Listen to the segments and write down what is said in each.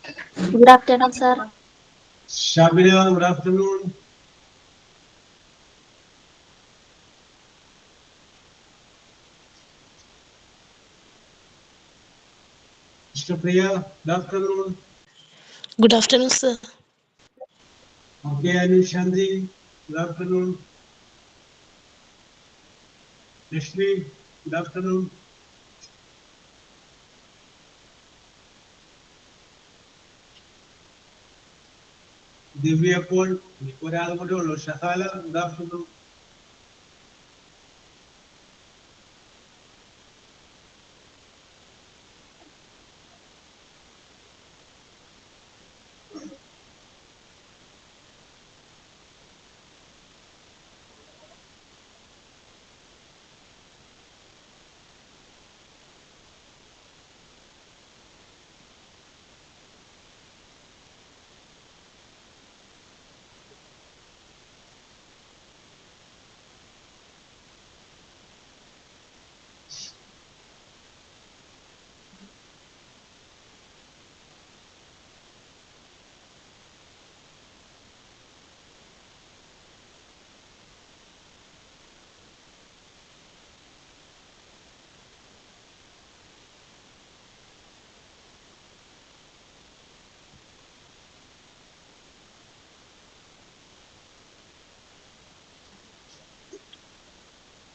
Good afternoon, sir. Shabina, good afternoon. Mr. Priya, good afternoon. Good afternoon, sir. Okay, Anu Shanti, good afternoon. Rashmi, good afternoon. Divya Paul, ഒരാൾ കൂടെ ഉള്ളൂ. ഷഹാല, good afternoon.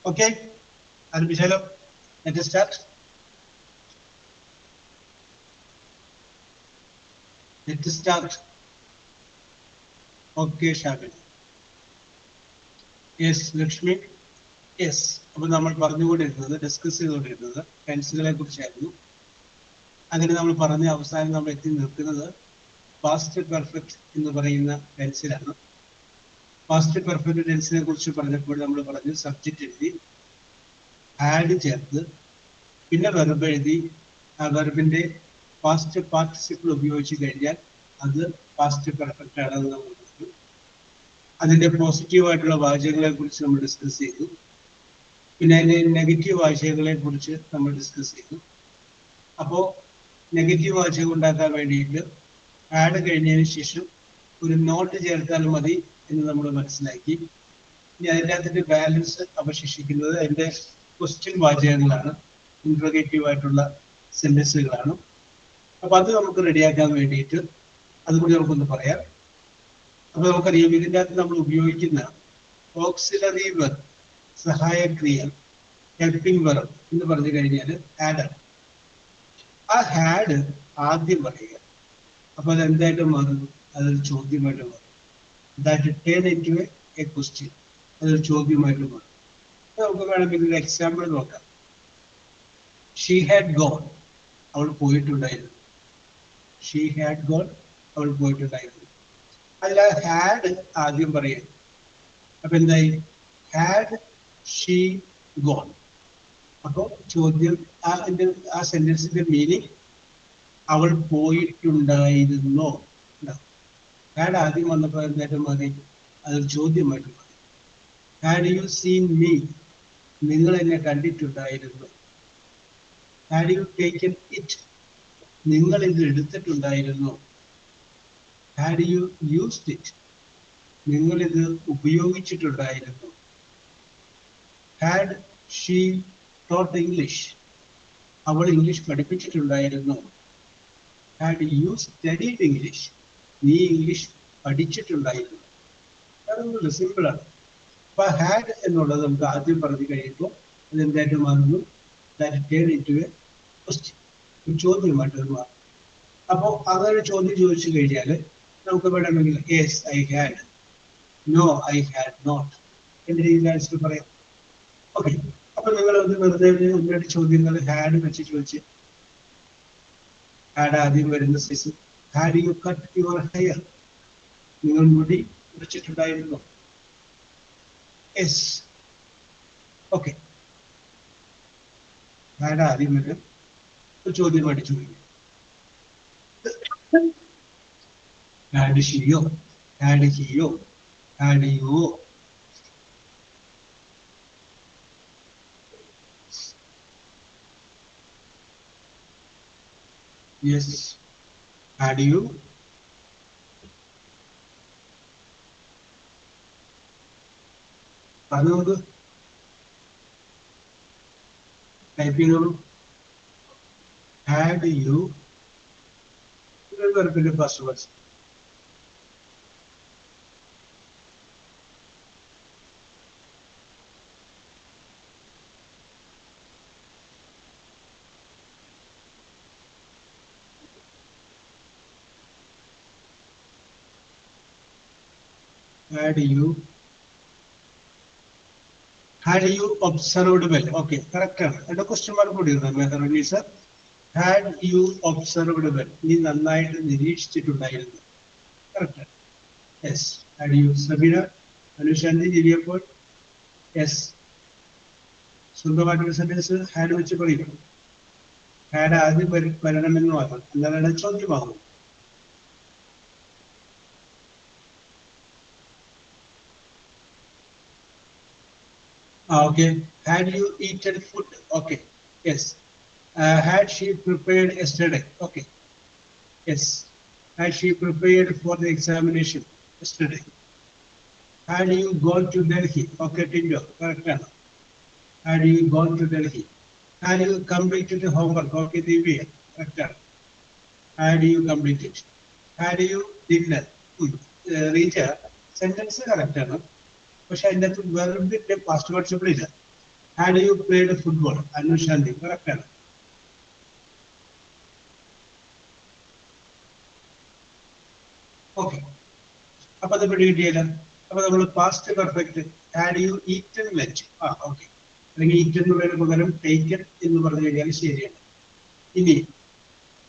Okay, Anu Bishalo, let us start. Let us start. Okay, Shabina. Yes, Lakshmi. Yes, അപ്പൊ നമ്മൾ പറഞ്ഞുകൊണ്ടിരുന്നത് discuss ചെയ്തുകൊണ്ടിരുന്നത് ടെൻസുകളെ കുറിച്ചായിരുന്നു. അങ്ങനെ നമ്മൾ പറഞ്ഞ അവസാനം നമ്മൾ എത്തി നിൽക്കുന്നത് പാസ്റ്റ് പെർഫെക്റ്റ് എന്ന് പറയുന്ന ടെൻസിലാണ്. പാസ്റ്റ് പെർഫെക്റ്റ് ടെൻസിനെ കുറിച്ച് പറഞ്ഞപ്പോൾ നമ്മൾ പറഞ്ഞു സബ്ജക്റ്റ് എഴുതി, ആഡ് ചേർത്ത്, പിന്നെ വെർബ് എഴുതി. ആ വെർബിന്റെ പാസ്റ്റ് പാർട്ടിസിപ്പിൾ ഉപയോഗിച്ച് കഴിഞ്ഞാൽ അത് പാസ്റ്റ് പെർഫെക്റ്റ് ആണെന്ന് നമ്മൾ പറഞ്ഞു. അതിന്റെ പോസിറ്റീവായിട്ടുള്ള വാചകങ്ങളെ കുറിച്ച് നമ്മൾ ഡിസ്കസ് ചെയ്തു. പിന്നെ അതിന്റെ നെഗറ്റീവ് വാചകങ്ങളെ കുറിച്ച് നമ്മൾ ഡിസ്കസ് ചെയ്തു. അപ്പോൾ നെഗറ്റീവ് വാചകം ഉണ്ടാക്കാൻ വേണ്ടിയിട്ട് ആഡ് കഴിഞ്ഞതിന് ശേഷം ഒരു നോട്ട് ചേർത്താൽ മതി എന്ന് നമ്മൾ മനസ്സിലാക്കി. ഇനി അതിൻ്റെ അകത്തിന്റെ ബാലൻസ് അവശേഷിക്കുന്നത് അതിന്റെ ക്വസ്റ്റ്യൻ വാചകങ്ങളാണ്, ഇൻട്രോഗേറ്റീവ് ആയിട്ടുള്ള സെന്റൻസുകളാണ്. അപ്പൊ അത് നമുക്ക് റെഡിയാക്കാൻ വേണ്ടിയിട്ട് അതുകൂടി നമുക്കൊന്ന് പറയാം. അപ്പൊ നമുക്കറിയാം ഇതിൻ്റെ അകത്ത് നമ്മൾ ഉപയോഗിക്കുന്ന ഓക്സിലറി വെർബ്, സഹായക്രിയ, ഹെൽപ്പിംഗ് വെർബ് എന്ന് പറഞ്ഞു കഴിഞ്ഞാൽ ഹാഡ് ആണ്. ആ ഹാഡ് ആദ്യം പറയുക. അപ്പൊ അത് എന്തായിട്ട് മാറും? അതൊരു ചോദ്യമായിട്ട് മാറും. That turn into A question, അതൊരു ചോദ്യമായിട്ട് മാറും. നമുക്ക് വേണമെങ്കിൽ ഒരു എക്സാമ്പിൾ നോക്കാം. ഷീ ഹാഡ് ഗോൺ, അവൾ പോയിട്ടുണ്ടായിരുന്നു. ഷീ ഹാഡ് ഗോൺ, അവൾ പോയിട്ടുണ്ടായിരുന്നു. അതിൽ ആ ഹാഡ് ആദ്യം പറയുക. അപ്പൊ എന്തായി? Had she gone. അപ്പോൾ ചോദ്യം, ആ സെന്റൻസിന്റെ മീനിങ് അവൾ പോയിട്ടുണ്ടായിരുന്നോ. ഹാഡ് ആദ്യം വന്നപ്പോൾ എന്തായിട്ട് മാറി? അതൊരു ചോദ്യമായിട്ട് മാറി. ഹാഡ് യു സീൻ മീ, നിങ്ങൾ എന്നെ കണ്ടിട്ടുണ്ടായിരുന്നു. ഹാഡ് യു ടേക്കൻ ഇറ്റ്, നിങ്ങൾ ഇത് എടുത്തിട്ടുണ്ടായിരുന്നു. ഹാഡ് യു യൂസ്ഡ് ഇറ്റ്, നിങ്ങൾ ഇത് ഉപയോഗിച്ചിട്ടുണ്ടായിരുന്നു. ഹാഡ് ഷീ ടോട്ട് ഇംഗ്ലീഷ്, അവൾ ഇംഗ്ലീഷ് പഠിപ്പിച്ചിട്ടുണ്ടായിരുന്നു. ഹാഡ് യു സ്റ്റഡീഡ് ഇംഗ്ലീഷ്, നീ ഇംഗ്ലീഷ് പഠിച്ചിട്ടുണ്ടായിരുന്നു. അതൊന്നുമില്ല, സിമ്പിളാണ്. അപ്പൊ ഹാഡ് എന്നുള്ളത് നമുക്ക് ആദ്യം പറഞ്ഞു കഴിയുമ്പോൾ അതെന്തായിട്ട് മാറുന്നു? That turn into A question, ഒരു ചോദ്യമായിട്ട് മാറും. അപ്പോൾ അങ്ങനെ ചോദ്യം ചോദിച്ചു കഴിഞ്ഞാൽ നമുക്ക് വേണമെങ്കിൽ yes I had, no I had not എന്ന രീതിയിൽ ആൻസർ പറയാം. ഓക്കെ, അപ്പൊ നിങ്ങൾ ഒന്ന് വെറുതെ ഒന്ന് രണ്ട് ചോദ്യങ്ങൾ ഹാഡ് വെച്ച് ചോദിച്ച്. ഹാഡ് ആദ്യം വരുന്ന size, had you cut your hair, നിങ്ങൾ മുടി മുറിച്ചിട്ടുണ്ടായിരുന്നു. Yes, okay. ഹാഡ് ആദ്യം വരും, ഒരു ചോദ്യമായിട്ട് ചോദിക്കും. ഹാഡ് ഷിയോ, ഹാഡ് ഹിയോ, ഹാഡ് യുവോ. യെസ്, Had you പറഞ്ഞു നോക്ക്, ടൈപ്പ് ചെയ്തോളൂ. Had you വെർബിന്റെ first words. Had you observed well? Okay, correct ആണ്. അതിന്റെ ക്വസ്റ്റ്യൻ മാർക്ക് കൂടി Meharuni sir. Had you observed well? നീ നന്നായിട്ട് നിരീക്ഷിച്ചിട്ടുണ്ടായിരുന്നു. Correct. Yes. Had you Sabeena Anushanthi ജിരിയപ്പോൾ യെസ്. സ്വന്തമായിട്ടൊരു സെന്റൻസ് ഹാഡ് വെച്ച് പറയും. ഹാഡ് ആദ്യം വരണമെന്ന് മാത്രം, അല്ലാതെ ചോദ്യമാകും. Okay. Had you eaten food? Okay. Yes. Had she prepared yesterday? Okay. Yes. Had she prepared for the examination yesterday? Had you gone to Delhi? Okay, Tindo. Correct. Had you gone to Delhi? Had you completed the homework? Okay, Divya. Correct. Had you completed? Had you dinner? Reach a sentence correct. പക്ഷെ അതിൻ്റെ അകത്ത് വെർബിന്റെ past participle ഇല്ല. Had you played football? Anushanthi correct ആണ്. Okay, അപ്പൊ അത് പിടികിട്ടിയല്ല. അപ്പൊ നമ്മൾ past perfect had you eaten lunch. Okay, അല്ലെങ്കിൽ ഈറ്റൻ എന്നുള്ളതിന് പകരം ടേക്കൻ എന്ന് പറഞ്ഞു കഴിഞ്ഞാൽ ശരിയാണ്. ഇനി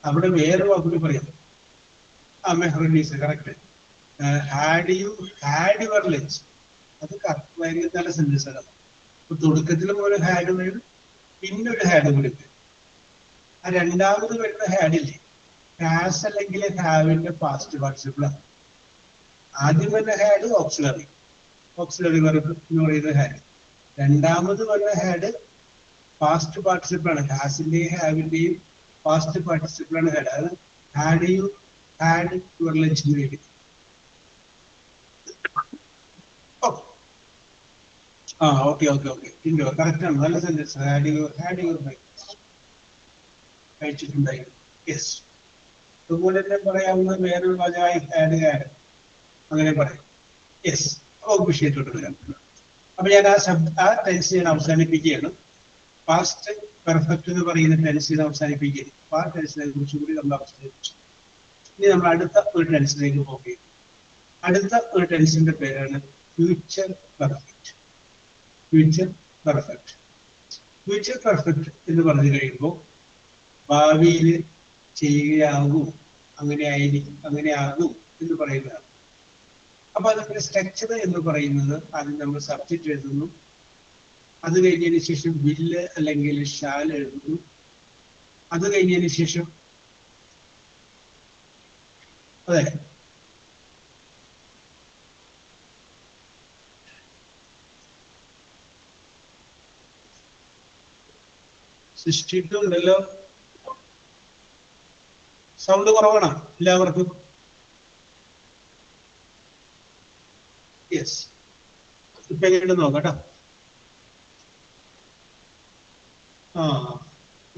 അവിടെ വേറെ വാക്കുകൾ പറയാം. Meharunees correct. Had you had your lunch? അത് ഭയങ്കര നല്ല സെന്റൻസ് ആണ്. അപ്പൊ തുടക്കത്തിൽ പോലെ ഹാഡ് വരും, പിന്നെ ഒരു ഹാഡ് കൂടി വരും. ആ രണ്ടാമത് വരുന്ന ഹാഡില്ലേ, ഹാസ് അല്ലെങ്കിൽ ഹാവിന്റെ പാസ്റ്റ് പാർട്ടിസിപ്പിൾ ആണ്. ആദ്യം വരുന്ന ഹാഡ് ഓക്സിലറി വെർബ് എന്ന് പറയുന്ന ഹാഡ്. രണ്ടാമത് വരുന്ന ഹാഡ് പാസ്റ്റ് പാർട്ടിസിപ്പിൾ ആണ്. ഹാസിന്റെയും ഹാവിന്റെയും പാസ്റ്റ് പാർട്ടിസിപ്പിൾ ആണ് ഹാഡ്. അത് had you had your lunch എന്ന് എഴുതി. ഓക്കെ കറക്റ്റ് ആണ്. നല്ല സെന്റൻസ്. Had your breakfast? കഴിച്ചിട്ടുണ്ടായിരുന്നു. യെസ്. അതുപോലെ തന്നെ പറയാവുന്ന വേറൊരു വാചകമായി ഹാഡ് അങ്ങനെ പറയാം. യെസ്. വിഷയത്തോട്ട് വരാം. അപ്പൊ ഞാൻ ആ ടെൻസ് ഞാൻ അവസാനിപ്പിക്കുകയാണ്. പാസ്റ്റ് പെർഫെക്റ്റ് എന്ന് പറയുന്ന ടെൻസ് ഞാൻ അവസാനിപ്പിക്കുകയാണ്. ആ ടെൻസിനെ കുറിച്ച് കൂടി നമ്മൾ അവസാനിപ്പിച്ചു. ഇനി നമ്മൾ അടുത്ത ഒരു ടെൻസിലേക്ക് പോകുകയും അടുത്ത ഒരു ടെൻസിന്റെ പേരാണ് ഫ്യൂച്ചർ പെർഫെക്റ്റ്. ഫ്യൂച്ചർ പെർഫെക്റ്റ് എന്ന് പറഞ്ഞു കഴിയുമ്പോൾ ഭാവിയിൽ ചെയ്യുകയാകും, അങ്ങനെയാകും എന്ന് പറയുന്നതാണ്. അപ്പൊ അതിന്റെ സ്ട്രക്ചർ എന്ന് പറയുന്നത് ആദ്യം നമ്മൾ സബ്ജക്റ്റ് എഴുതുന്നു. അത് കഴിഞ്ഞതിന് ശേഷം വില്ല് അല്ലെങ്കിൽ ഷാൽ എഴുതുന്നു. അത് കഴിഞ്ഞതിന് ശേഷം അതെ സൃഷ്ടിക്കുന്നുണ്ടല്ലോ. സൗണ്ട് കുറവാണ് എല്ലാവർക്കും. യെസ്, ഇപ്പൊ എങ്ങനെ നോക്കാം കേട്ടോ.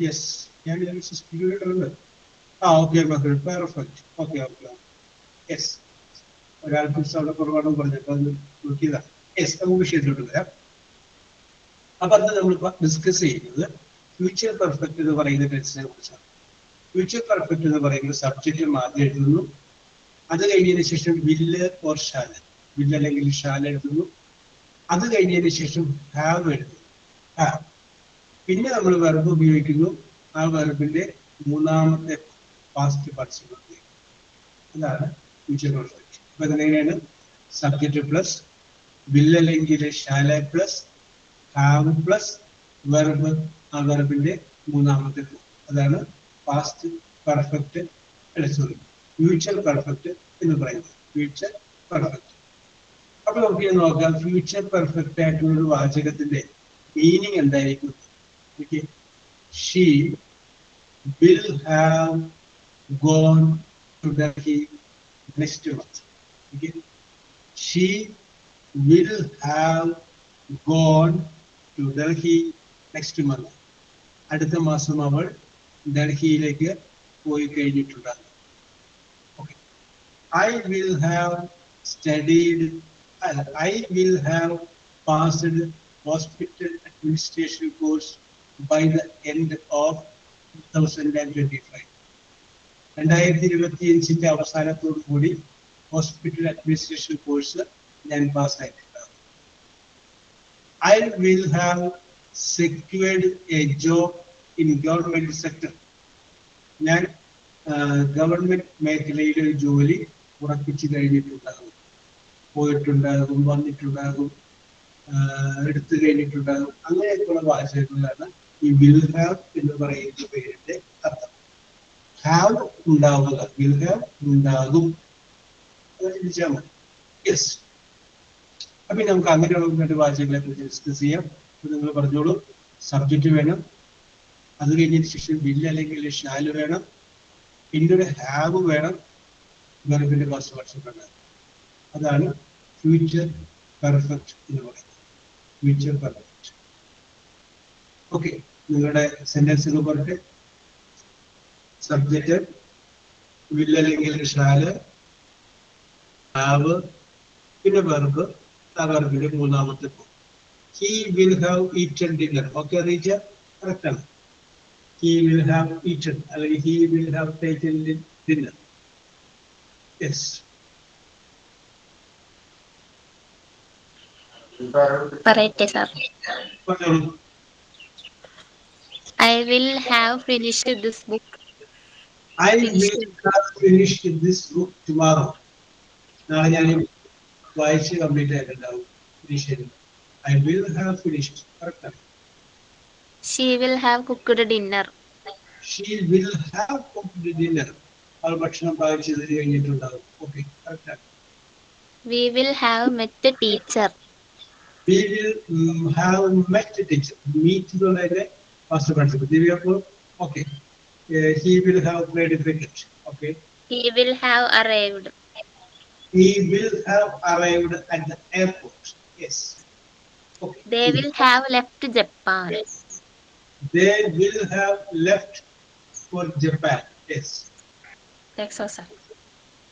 യെസ്, ഞാൻ സൃഷ്ടിക്കുന്നുണ്ട്. Okay perfect. ഓക്കെ യെസ്, ഒരാൾക്ക് സൗണ്ട് കുറവാണെന്ന് പറഞ്ഞിട്ട് അത് നോക്കിയതാണ്. യെസ്, നമുക്ക് വിഷയത്തിലോട്ട് വരാം. അപ്പൊ അത് നമ്മൾ ഡിസ്കസ് ചെയ്യുന്നത് ഫ്യൂച്ചർ പെർഫെക്റ്റ് എന്ന് പറയുന്ന ടെൻസിനെ കുറിച്ചാണ്. ഫ്യൂച്ചർ പെർഫെക്റ്റ് എന്ന് പറയുന്നത് സബ്ജക്റ്റ് ആദ്യം എഴുതുന്നു. അത് കഴിഞ്ഞതിന് ശേഷം വില്ല് ഓർ ഷാല്, വില്ല് അല്ലെങ്കിൽ ഷാൽ എഴുതുന്നു. അത് കഴിഞ്ഞതിന് ശേഷം ഹാവ് എഴുതുന്നു. പിന്നെ നമ്മൾ വെർബ് ഉപയോഗിക്കുന്നു. ആ വെർബിന്റെ മൂന്നാമത്തെ പാസ്റ്റ് പാർട്ടിസിപ്പിൾ. അതാണ് ഫ്യൂച്ചർ പെർഫെക്റ്റ്. അപ്പൊ അതെങ്ങനെയാണ്? സബ്ജക്റ്റ് പ്ലസ് വില്ല് അല്ലെങ്കിൽ shall plus have plus verb, ആ വെർബിന്റെ മൂന്നാമത്തെ ഫോം. അതാണ് past perfect, sorry future perfect എന്ന് പറയുന്നത്. Future perfect. അപ്പൊ നമുക്ക് നോക്കാം ഫ്യൂച്ചർ പെർഫെക്റ്റ് ആയിട്ടുള്ള ഒരു വാചകത്തിന്റെ മീനിങ് എന്തായിരിക്കും. She will have gone to Delhi next month. Okay. She will have gone to Delhi next month. അടുത്ത മാസം അവൾ ഡൽഹിയിലേക്ക് പോയി കഴിഞ്ഞിട്ടുണ്ടാകും. Okay. I will have studied, I will have passed hospital administration course by the end of 2025. 2025 അവസാനത്തോടു കൂടി hospital administration course ഞാൻ പാസ്സായിട്ടുണ്ടാകും. I will have secured a job in government sector. ഞാൻ government മേഖലയിൽ ഒരു ജോലി ഉറപ്പിച്ചു കഴിഞ്ഞിട്ടുണ്ടാകും, പോയിട്ടുണ്ടാകും, വന്നിട്ടുണ്ടാകും, എടുത്തു കഴിഞ്ഞിട്ടുണ്ടാകും. അങ്ങനെയൊക്കെയുള്ള ഭാഷകളിലാണ് ഈ വിൽ ഹാവ് എന്ന് പറയുന്ന പേരിന്റെ അർത്ഥം. ഹാവ് ഉണ്ടാവുക, വിൽ ഹാവ് ഉണ്ടാകും, അങ്ങനെ ചിന്തിച്ചാൽ മതി. യെസ്. അപ്പൊ നമുക്ക് അങ്ങനെയുള്ള രണ്ട് ഭാഷകളെ കുറിച്ച് ഡിസ്കസ് ചെയ്യാം. നിങ്ങൾ പറഞ്ഞോളൂ. സബ്ജക്റ്റ് വേണം, അത് കഴിഞ്ഞതിന് ശേഷം വിൽ അല്ലെങ്കിൽ ഷാല് വേണം, പിന്നെ ഒരു ഹാവ് വേണം, വെർബിന്റെ പാസ്റ്റ് പാർട്ടിസിപ്പിൾ വേണം. അതാണ് ഫ്യൂച്ചർ പെർഫെക്റ്റ് എന്ന് പറയുന്നത്. Future perfect. ഓക്കെ, നിങ്ങളുടെ സെന്റൻസുകൾ പറട്ടെ. സബ്ജക്റ്റ് വിൽ അല്ലെങ്കിൽ ഷാല്, ഹാവ്, പിന്നെ വെർബ്, ആ വെർബിന്റെ മൂന്നാമത്തെ പോ. He will have eaten dinner. Okay, Reeja correct ആണ്. He will have eaten അല്ലെങ്കിൽ he will have taken dinner. Yes. പറയട്ടെ സാർ. പറഞ്ഞോളൂ. I will have finished this book. I will have finished this book tomorrow. നാളെ ഞാൻ വായിച്ച് complete ആയിട്ടുണ്ടാവും. I will have finished. Correct. She will have cooked dinner. She will have cooked dinner. അവൾ ഭക്ഷണം പാകം ചെയ്ത് കഴിഞ്ഞിട്ടുണ്ടാവും. Okay, correct. We will have met the teacher. We will have met the teacher. Meet എന്നുള്ളതിന്റെ first participle. Okay. He will have played cricket. Okay. He will have arrived. He will have arrived at the airport. Yes. Okay. They will have left Japan. They will have left for Japan. Yes. That's all, sir.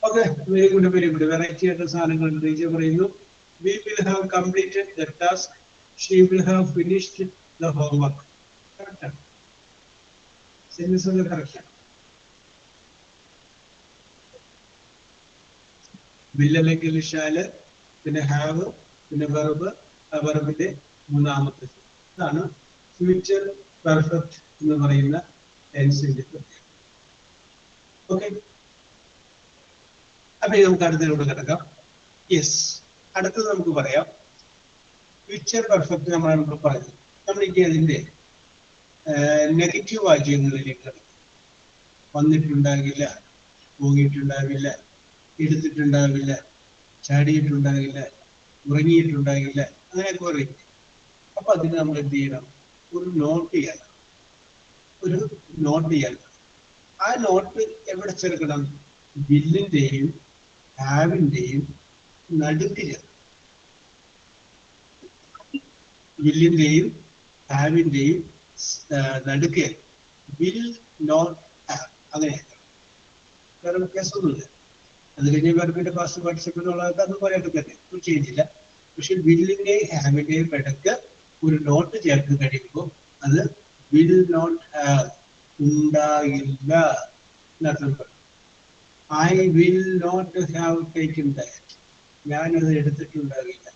Okay, very good, very good. Variety of the സാധനങ്ങൾ റീജ പറയുന്നു. We will have completed the task. She will have finished the homework. Correct. Sentence is correct. Will അല്ലെങ്കിൽ shall, പിന്നെ have, പിന്നെ verb, ആ വെർബിന്റെ മൂന്നാമത്തെ. ഇതാണ് future perfect എന്ന് പറയുന്ന ടെൻസിന്റെ പ്രത്യേകത. ഓക്കെ, അപ്പൊ നമുക്ക് അടുത്തതിലൂടെ കിടക്കാം. യെസ്, അടുത്തത് നമുക്ക് പറയാം. ഫ്യൂച്ചർ പെർഫെക്റ്റ് നമ്മളാണ് പറയുന്നത്. നമ്മൾക്ക് അതിന്റെ നെഗറ്റീവ് വാചകങ്ങളിലേക്ക് കിടക്കും. വന്നിട്ടുണ്ടാകില്ല, പോയിട്ടുണ്ടാകില്ല, എടുത്തിട്ടുണ്ടാകില്ല, ചാടിയിട്ടുണ്ടാകില്ല, ഉറങ്ങിയിട്ടുണ്ടാകില്ല, അങ്ങനെയൊക്കെ പറയും. അപ്പൊ അതിന് നമ്മൾ എന്ത് ചെയ്യണം? ഒരു നോട്ട് ചെയ്യണം. ഒരു നോട്ട് ചെയ്യണം. ആ നോട്ട് എവിടെ ചേർക്കണം? വില്ലിന്റെയും ഹാവിന്റെയും നടുക്കിൽ. വില്ലിന്റെയും ഹാവിന്റെയും നടുക്ക് വിൽ നോട്ട് ഹാവ്, അങ്ങനെയാണ്. വേറെ വ്യത്യാസമൊന്നുമില്ല. അത് കഴിഞ്ഞ വെർബിന്റെ പാസ്റ്റ് പാർട്ടിസിപ്പിൾ എന്നുള്ളത് അത് പറയാനൊക്കെ തന്നെ ചെയ്യുന്നില്ല. പക്ഷെ വില്ലിന്റെയും ഹാവിന്റെയും ഇടയ്ക്ക് ഒരു നോട്ട് ചേർത്ത് കഴിയുമ്പോൾ അത് വിൽ നോട്ട് ഹാവ്, ഉണ്ടാകില്ല എന്നർത്ഥം പറയും. I will not have taken that, ഞാനത് എടുത്തിട്ടുണ്ടാകില്ല.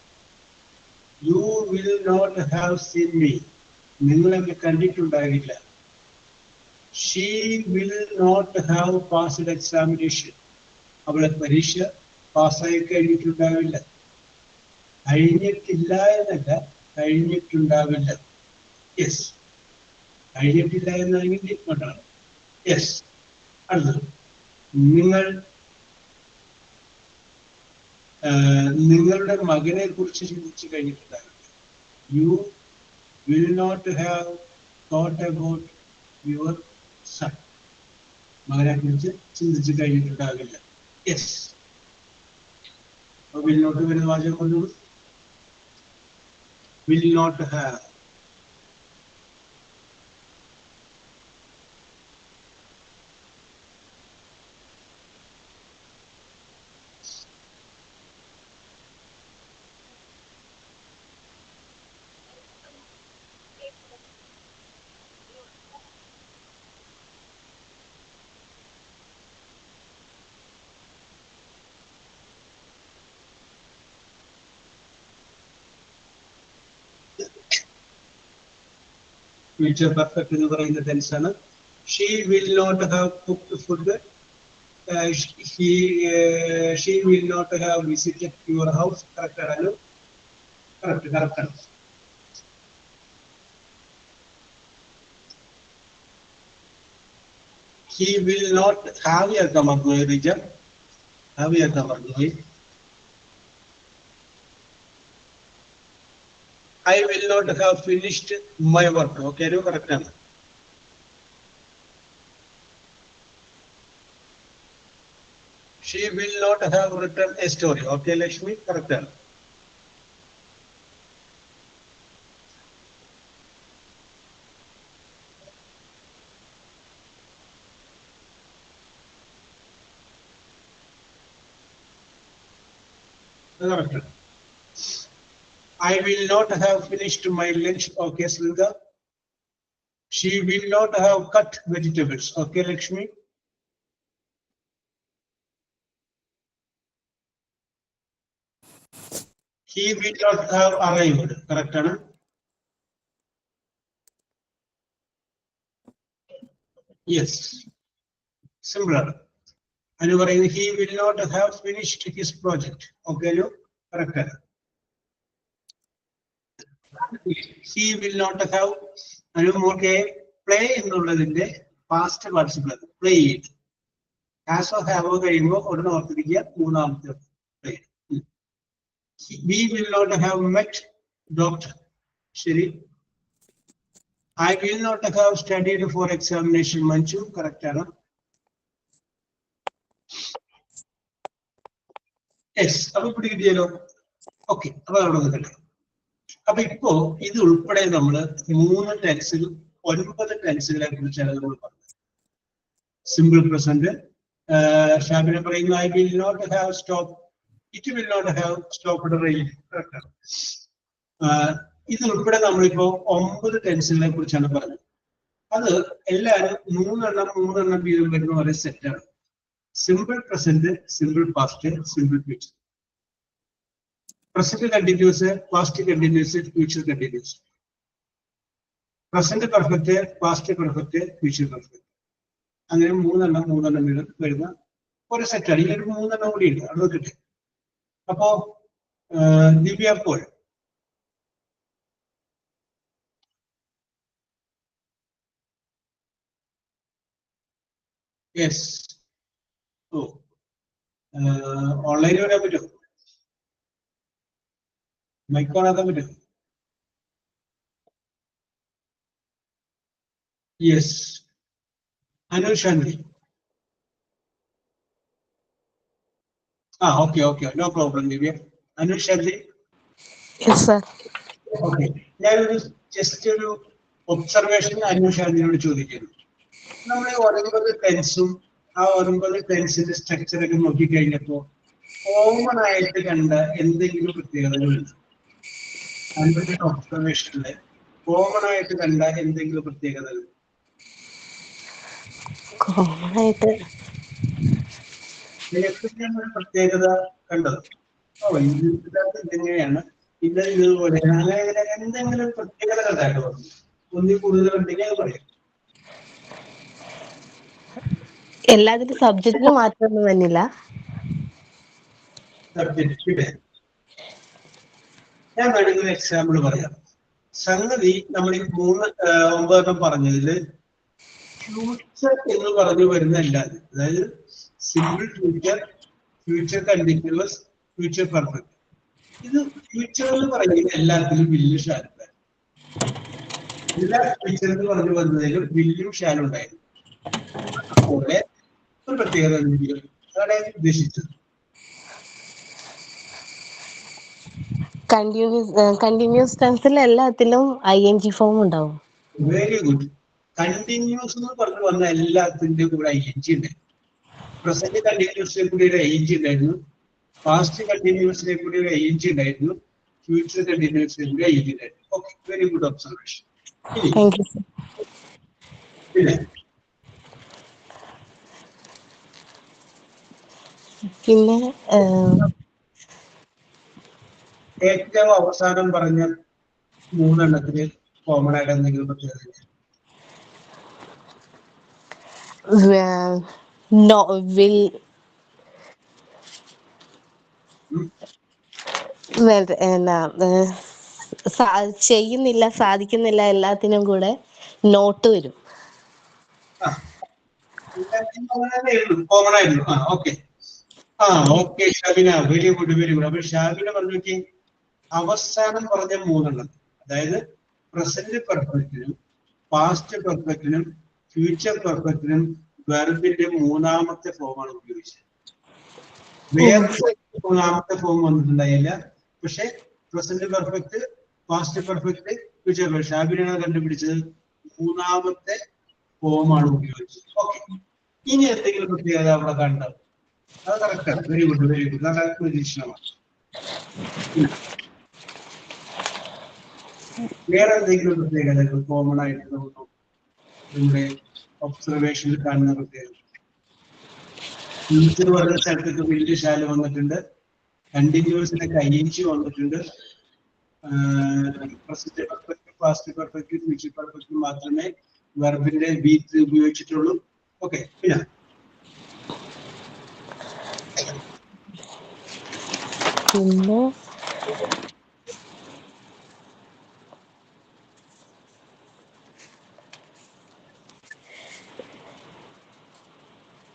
You will not have seen me, നിങ്ങളെന്നെ കണ്ടിട്ടുണ്ടാകില്ല. She will not have passed examination, അവളെ പരീക്ഷ പാസ്സായി കഴിഞ്ഞിട്ടുണ്ടാവില്ല. കഴിഞ്ഞിട്ടില്ല എന്നല്ല, കഴിഞ്ഞിട്ടുണ്ടാവില്ല. യെസ്, കഴിഞ്ഞിട്ടില്ല എന്നാണെങ്കിൽ ഇങ്ങോട്ടാണ്. യെസ്. അടുത്തത്, നിങ്ങളുടെ മകനെ കുറിച്ച് ചിന്തിച്ചു കഴിഞ്ഞിട്ടുണ്ടാവില്ല. You will not have thought about your son. മകനെ കുറിച്ച് ചിന്തിച്ചു കഴിഞ്ഞിട്ടുണ്ടാകില്ല. യെസ്, വിൽ നോട്ട് വരുന്ന വാചകം കൊണ്ടുള്ളൂ. Will not have. Future perfect എന്ന് പറയുന്ന ടെൻസ് ആണ്. She will not have cooked food. She will not have visited your house. Correct ആണല്ലോ? കറക്റ്റ് ആണ്. He will not have ചേർക്കാൻ മറന്നുപോയി റിജ. ഹാവ് ചേർക്കാൻ മറന്നുപോയി. I will not have finished my work. Okay, no, correct ആണ്. She will not have written a story. Okay, Lakshmi, correct ആണ്. Correct ആണ്. I will not have finished my lunch. Okay, Srilda. She will not have cut vegetables. Okay, Lakshmi. He will not have arrived. Correct, Anna? Yes. Similar. And he will not have finished his project. Okay, no? Correct, Anna. He will not have play എന്നുള്ളതിന്റെ past participle played. As of have കഴിയുമ്പോൾ ഉടനെ ഓർത്തിരിക്കുക മൂന്നാമത്തെ play. We will not have met doctor. ശരി. I will not have studied for examination. Manchu, correct ആണ്. Yes, അപ്പൊ പിടികിട്ടിയല്ലോ. Okay, അപ്പൊ അവിടെ നിൽക്കട്ടെ. അപ്പൊ ഇപ്പോ ഇത് ഉൾപ്പെടെ നമ്മൾ 3 ടെൻസിൽ 9 ടെൻസുകളെ കുറിച്ചാണ് നമ്മൾ പറഞ്ഞത്. സിമ്പിൾ പ്രസന്റ് ഷാബിനെ പറയുന്നു I will not have stop. It will not have stopped rain. ഇത് ഉൾപ്പെടെ നമ്മളിപ്പോ 9 ടെൻസുകളെ കുറിച്ചാണ് പറഞ്ഞത്. അത് എല്ലാവരും 3 വീതം വരുന്ന ഒരേ സെറ്റാണ്. Simple present, simple past, simple future. Present continuous, past continuous, future continuous. Present perfect, past perfect, future perfect. അങ്ങനെ 3 വീതം വരുന്ന ഒരു സെറ്റാണ്. ഇതിലൊരു 3 കൂടി ഉണ്ട്, അത് നോക്കട്ടെ. അപ്പോ ദിവ്യ പോൾ. യെസ്. ഓ, ഓൺലൈനിൽ വരാൻ പറ്റുമോ? മൈക്ക് ഓൺ ആക്കാൻ പറ്റും? യെസ്. അനുഷാന്തി. ഓക്കെ, നോ പ്രോബ്ലം ദിവ്യ. അനുഷാന്തി. Yes, sir. ഓക്കെ, ഞാനൊരു ജസ്റ്റ് ഒരു ഒബ്സർവേഷൻ അനുഷാന്തിനോട് ചോദിക്കുന്നു. നമ്മൾ 9 ടെൻസും ആ 9 ടെൻസിന്റെ സ്ട്രക്ചറൊക്കെ നോക്കിക്കഴിഞ്ഞപ്പോ കോമൺ ആയിട്ട് കണ്ട എന്തെങ്കിലും പ്രത്യേകതകളുണ്ട്? അതിന്റെ ഒബ്സർവേഷനില് കോമൺ ആയിട്ട് കണ്ട എന്തെങ്കിലും പ്രത്യേകതകൾ? കോമൺ ആയിട്ട് ഒരു പ്രത്യേകത കണ്ടത്? ഇതിനകത്ത് ഇതെങ്ങനെയാണ്, ഇതുപോലെ അങ്ങനെ എന്തെങ്കിലും പ്രത്യേകത കണ്ടായിട്ട് ഒന്നിൽ കൂടുതൽ ഉണ്ടെങ്കിൽ അത് പറയാം. എല്ലാത്തിനും സബ്ജക്റ്റിന് മാറ്റമൊന്നും വന്നില്ല. സബ്ജക്റ്റ് ഞാൻ വേണമെങ്കിൽ എക്സാമ്പിൾ പറയാം. സംഗതി നമ്മൾ ഈ 9 പറഞ്ഞതില് ഫ്യൂച്ചർ എന്ന് പറഞ്ഞു വരുന്ന എല്ലാവരും, അതായത് simple future, future continuous, future perfect. ഇത് ഫ്യൂച്ചർ എന്ന് പറയുന്നത് എല്ലാത്തിലും വലിയ ഷാലുണ്ടായിരുന്നു. എല്ലാ ഫ്യൂച്ചർ എന്ന് പറഞ്ഞു വന്നതിലും വലിയ ഷാലുണ്ടായിരുന്നു. അതുപോലെ ഒരു പ്രത്യേകത അതാണ് ഉദ്ദേശിച്ചത്. കണ്ടിന്യൂസ് ടെൻസിൽ എല്ലാത്തിലും ING ഫോം ഉണ്ടാവും. Very good. കണ്ടിന്യൂസ് എന്ന് പറഞ്ഞു വന്ന എല്ലാത്തിന്റെയും കൂടെ ING ഉണ്ടായിരുന്നു. പ്രസന്റ് കണ്ടിന്യൂസിനെ കൂടി ഒരു ING ഉണ്ടായിരുന്നു, പാസ്റ്റ് കണ്ടിന്യൂസിനെ കൂടി ഒരു ING ഉണ്ടായിരുന്നു, ഫ്യൂച്ചർ കണ്ടിന്യൂസിനെ കൂടി ING ഉണ്ടായിരുന്നു. Okay, very good observation. Thank you sir. പിന്നെ പിന്നെ ഏറ്റവും അവസാനം പറഞ്ഞ മൂന്നെണ്ണത്തിന് കോമൺ ആയിട്ട് എന്തെങ്കിലും പ്രത്യേകത? നോ വിൽ എന്നാ ചെയ്യുന്നില്ല, സാധിക്കുന്നില്ല, എല്ലാത്തിനും കൂടെ നോട്ട് വരും. കോമൺ ആയിരുന്നു. Okay. Okay Shabina, very good very good. അപ്പൊ ഷാബിന പറഞ്ഞു നോക്കി, അവസാനം പറഞ്ഞ മൂന്നെണ്ണം, അതായത് പ്രസന്റ് പെർഫെക്റ്റിനും പാസ്റ്റ് പെർഫെക്റ്റിനും ഫ്യൂച്ചർ പെർഫെക്റ്റിനും വെർബിന്റെ മൂന്നാമത്തെ ഫോമാണ് ഉപയോഗിച്ചത്. വേറെ മൂന്നാമത്തെ ഫോം വന്നിട്ടുണ്ടായില്ല. പക്ഷെ present perfect, past perfect, future perfect ഷാബിനാണ് കണ്ടുപിടിച്ചത് മൂന്നാമത്തെ ഫോമാണ് ഉപയോഗിച്ചത്. ഓക്കെ, ഇനി എന്തെങ്കിലും പ്രത്യേകത അവിടെ കണ്ടത്? അത് കറക്റ്റാണ്. Very good very good. നല്ല നിരീക്ഷണമാണ്. വേറെ എന്തെങ്കിലും പ്രത്യേകതകൾ കോമൺ ആയിട്ട് നമ്മുടെ ഒബ്സർവേഷനിൽ കാണുന്ന പ്രത്യേകത? ഫ്യൂച്ചർ പറഞ്ഞ സ്ഥലത്തേക്ക് വലിയ ശാല വന്നിട്ടുണ്ട്, കണ്ടിന്യൂസിനൊക്കെ ING വന്നിട്ടുണ്ട്, present perfect, past perfect, future perfect മാത്രമേ വെർബിന്റെ ബീറ്റ് ഉപയോഗിച്ചിട്ടുള്ളൂ. ഓക്കെ, പിന്നെ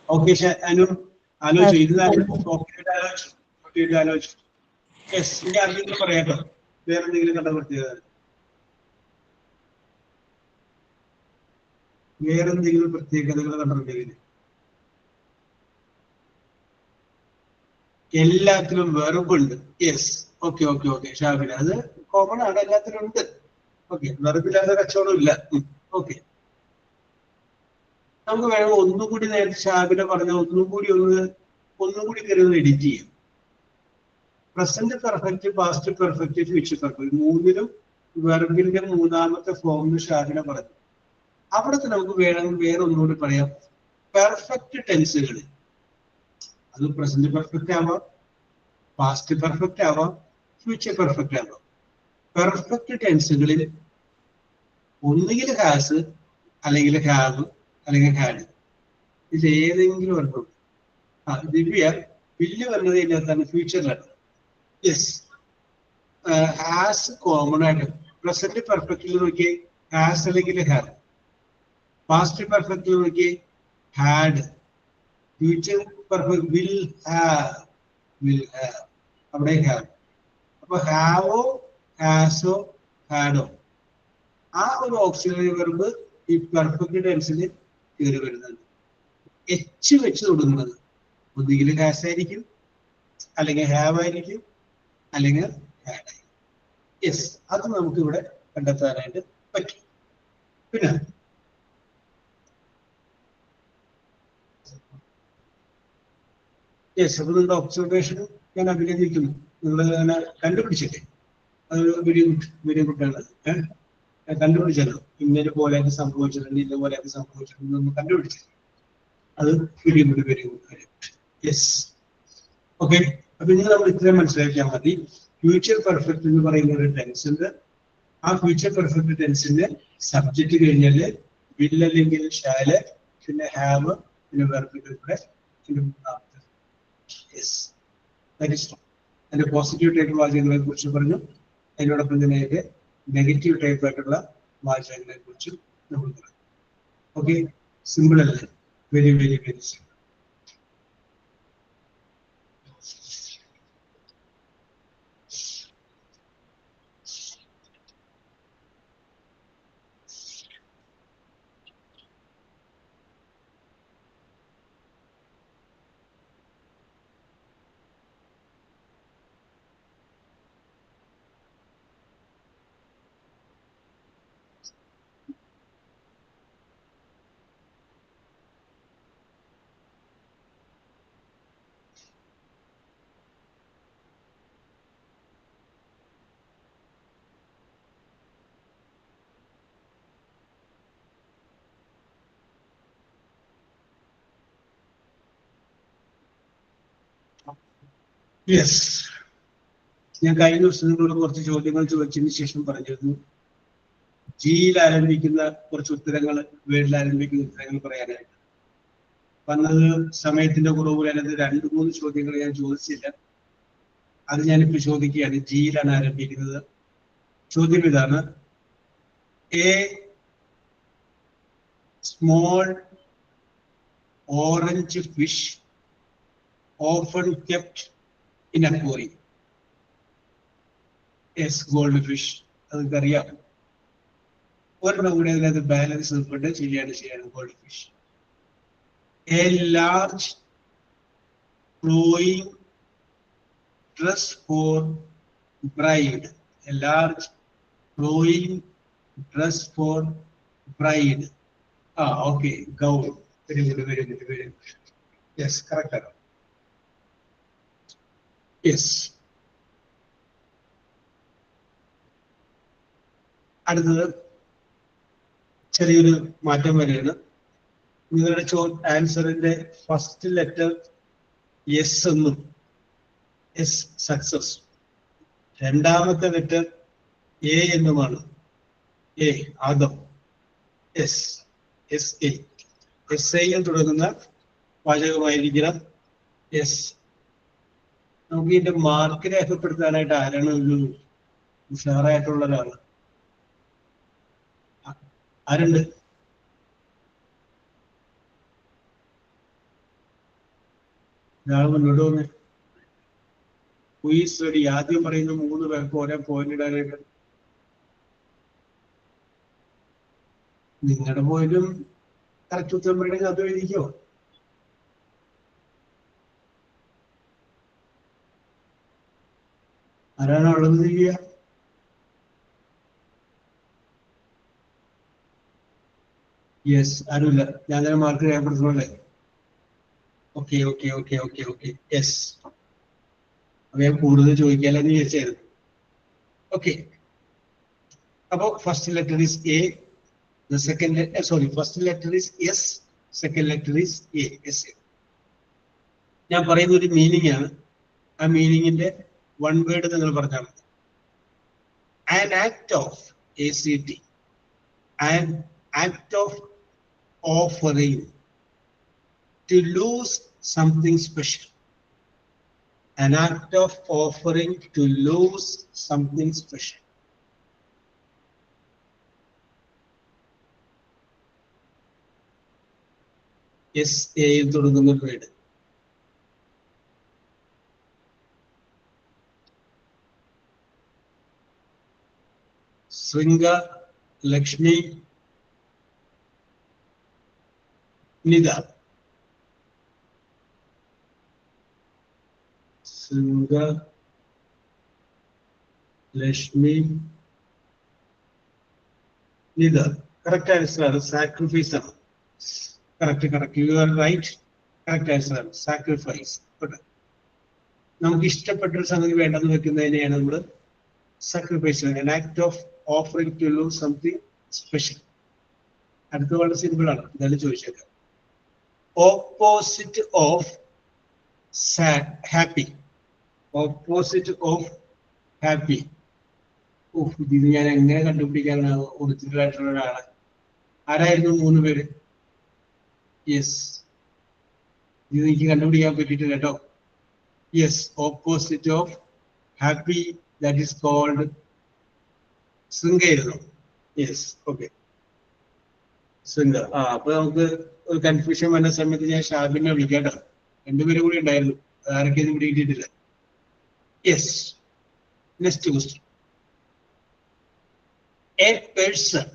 ഓക്കെ അനു ആലോചിച്ചു, ഇത് ആലോചിച്ചു. യെസ്, ഇനി ആരെങ്കിലും പറയാട്ടോ വേറെ എന്തെങ്കിലും കണ്ട പ്രത്യേകത? വേറെന്തെങ്കിലും പ്രത്യേകതകൾ കണ്ടിട്ടുണ്ടെങ്കിൽ? എല്ലാത്തിലും വെർബുണ്ട്. Yes, okay okay okay Shabina, അത് കോമൺ ആണ്, എല്ലാത്തിലും ഉണ്ട്. ഓക്കെ, വെർബില്ലാത്ത കച്ചവടം ഇല്ല. ഓക്കെ, നമുക്ക് വേണം ഒന്നും കൂടി നേരത്തെ ഷാബിന പറഞ്ഞ ഒന്നും കൂടി കയറി എഡിറ്റ് ചെയ്യും. Present perfect, past perfect, future perfect മൂന്നിലും വെർബിന്റെ മൂന്നാമത്തെ ഫോം ഷാബിന പറഞ്ഞു. അവിടത്തെ നമുക്ക് വേറെ ഒന്നുകൂടി പറയാം. പെർഫെക്റ്റ് ടെൻസുകളിൽ, അത് പ്രസന്റ് പെർഫെക്റ്റ് ആവാം, പാസ്റ്റ് പെർഫെക്റ്റ് ആവാം, ഫ്യൂച്ചർ പെർഫെക്റ്റ് ആവാം. പെർഫെക്റ്റ് ടെൻസുകളിൽ ഒന്നുകിൽ ഹാസ്, അല്ലെങ്കിൽ ഹാവ്, അല്ലെങ്കിൽ ഹാഡ്, ഇത് ഏതെങ്കിലും ഒരെണ്ണം. ദിവ്യ വില്ല് പറഞ്ഞത് ഇതിനകത്താണ്, ഫ്യൂച്ചറിലാണ്. യെസ്, ഹാസ് കോമൺ ആയിട്ട് പ്രസന്റ് പെർഫെക്റ്റിൽ നോക്കി ഹാസ് അല്ലെങ്കിൽ ഹാവ്, പാസ്റ്റ് പെർഫെക്റ്റിൽ നോക്കി had, future perfect will have, അവിടെ ഹാവ്. അപ്പൊ ഹാവോ ഹാസോ ഹാഡോ, ആ ഒരു ഓക്സിലറി വെർബ് ഈ പെർഫെക്റ്റ് ടെൻസിൽ കയറി വരുന്നുണ്ട്. എച്ച് വെച്ച് തുടങ്ങുന്നത് ഒന്നുകിൽ ഹാസ് ആയിരിക്കും, അല്ലെങ്കിൽ ഹാവ് ആയിരിക്കും, അല്ലെങ്കിൽ ഹാഡ് ആയിരിക്കും. യെസ്, അത് നമുക്ക് ഇവിടെ കണ്ടെത്താനായിട്ട് പറ്റും. പിന്നെ യെസ്, അപ്പൊ നിങ്ങളുടെ ഒബ്സർവേഷനും ഞാൻ അഭിനന്ദിക്കുന്നു. നിങ്ങൾ അങ്ങനെ കണ്ടുപിടിച്ചില്ലേ, അത് വെരി ഗുഡ് ആണ്. കണ്ടുപിടിച്ചല്ലോ, ഇന്നലെ പോലെയൊക്കെ സംഭവിച്ചിട്ടുണ്ട്, ഇതുപോലെയൊക്കെ സംഭവിച്ചിട്ടുണ്ട് നമ്മൾ കണ്ടുപിടിച്ചത്, അത് വെരി ഗുഡ്. Yes, okay. അപ്പൊ ഇനി നമ്മൾ ഇത്രയും മനസ്സിലാക്കിയാൽ മതി. ഫ്യൂച്ചർ പെർഫെക്റ്റ് എന്ന് പറയുന്ന ഒരു ടെൻസ് ഉണ്ട്. ആ ഫ്യൂച്ചർ പെർഫെക്റ്റ് ടെൻസിന്റെ സബ്ജക്റ്റ് കഴിഞ്ഞാല് വിൽ അല്ലെങ്കിൽ ഷാല്, പിന്നെ ഹാവ്, പിന്നെ വെർബിന്റെ കൂടെ അതിന്റെ പോസിറ്റീവ് ടൈപ്പ് വാചകങ്ങളെ കുറിച്ച് പറഞ്ഞു. അതിനോടൊപ്പം തന്നെ അതിന്റെ നെഗറ്റീവ് ടൈപ്പ് ആയിട്ടുള്ള വാചകങ്ങളെ കുറിച്ചും നമ്മൾ പറഞ്ഞു. ഓക്കെ, സിമ്പിൾ അല്ലേ? Very very very simple. Yes, ഞാൻ കഴിഞ്ഞ ദിവസം നിങ്ങളോട് കുറച്ച് ചോദ്യങ്ങൾ ചോദിച്ചതിന് ശേഷം പറഞ്ഞിരുന്നു ജിയിൽ ആരംഭിക്കുന്ന കുറച്ച് ഉത്തരങ്ങൾ, വേർഡിൽ ആരംഭിക്കുന്ന ഉത്തരങ്ങൾ പറയാനായിട്ട്. വന്നത് സമയത്തിന്റെ കുറവ് അതിനകത്ത് 2-3 ചോദ്യങ്ങൾ ഞാൻ ചോദിച്ചില്ല. അത് ഞാനിപ്പോ ചോദിക്കുകയാണ്. ജിയിലാണ് ആരംഭിക്കുന്നത്. ചോദ്യം ഇതാണ്: a small orange fish often kept in aquarium. Yes, gold fish. അതൊക്കറിയാം. ഒരെണ്ണം കൂടി അതിനകത്ത് ബാലൻസ് ഉൾപ്പെട്ട് ശരിയാണ് gold fish. A large flowing dress for bride. A large flowing dress for bride. Okay, gown. Very good. Yes, correct. Yes. അടുത്തത് ചെറിയൊരു മാറ്റം വരെയാണ്. നിങ്ങളുടെ ആൻസറിന്റെ ഫസ്റ്റ് ലെറ്റർ എസ് എന്നും, എസ് സക്സസ്. രണ്ടാമത്തെ ലെറ്റർ എ എന്നുമാണ്. A Adam. S S A S ഐയിൽ തുടങ്ങുന്ന വാചകമായിരിക്കണം. എസ്. നമുക്ക് ഇതിന്റെ മാർക്ക് രേഖപ്പെടുത്താനായിട്ട് ആരാണ് ഒരു ഉഷാറായിട്ടുള്ള ഒരാള്? ആരുണ്ട്? ഒരാൾ മുന്നോട്ട് വന്നേ. Quiz ready. ആദ്യം പറയുന്ന 3 പേർക്ക് ഓരോ പോയിന്റ് ഇടാനായിട്ട്. നിങ്ങളുടെ പോയിന്റും കറക്റ്റ് ഉത്തരം പറയണമെങ്കിൽ അത് എഴുതിക്കോ. ആരാണ് ഉള്ളത് ചെയ്യുക? യെസ്, ആരുമില്ല. ഞാൻ തന്നെ മാർക്ക് രേഖപ്പെടുത്തണല്ലേ? ഓക്കെ. യെസ്, അപ്പൊ ഞാൻ കൂടുതൽ ചോദിക്കാലെന്ന് വിചാരിച്ചായിരുന്നു. ഓക്കെ, അപ്പൊ first letter is A, first letter is S, second letter is A. S. ഞാൻ പറയുന്ന ഒരു മീനിങ് ആണ്. ആ മീനിങ്ങിന്റെ വൺ വേർഡ് നിങ്ങൾ പറഞ്ഞാൽ മതി. An act of, ACT, an act of offering to lose something special. An act of offering to lose something special. Yes, A തുടങ്ങുന്ന word. Shringa, Lakshmi, Nitha. Shringa, Lakshmi, Nitha. Correct answer ആണ്. സാക്രിഫൈസ് ആണ്. Correct. You are right. Correct answer ആണ് sacrifice. നമുക്ക് ഇഷ്ടപ്പെട്ട ഒരു സംഗതി വേണ്ടെന്ന് വെക്കുന്നതിനെയാണ് നമ്മൾ sacrifice. an act of offering to lose something special. അടുത്ത വളരെ സിമ്പിൾ ആണ്. എന്തായാലും ചോദിച്ചേക്കാം. Opposite of happy. Opposite of happy. ഇത് ഞാൻ എങ്ങനെ കണ്ടുപിടിക്കാനാണ്? ഒറിജിനൽ ആയിട്ടുള്ള ഒരാളെ. ആരായിരുന്നു 3 പേര്? യെസ്, ഇത് എനിക്ക് കണ്ടുപിടിക്കാൻ പറ്റിയിട്ടില്ല കേട്ടോ. Yes, opposite of happy, that is called ശൃംഗയായിരുന്നു. Yes, okay, Shringa. അപ്പൊ നമുക്ക് ഒരു കൺഫ്യൂഷൻ വന്ന സമയത്ത് ഞാൻ ഷാബിനെ വിളിക്കാം കേട്ടോ. 2 പേരും കൂടി ഉണ്ടായിരുന്നു. ആരൊക്കെയൊന്നും പിടിയിട്ടിട്ടില്ല. Yes, next question. A person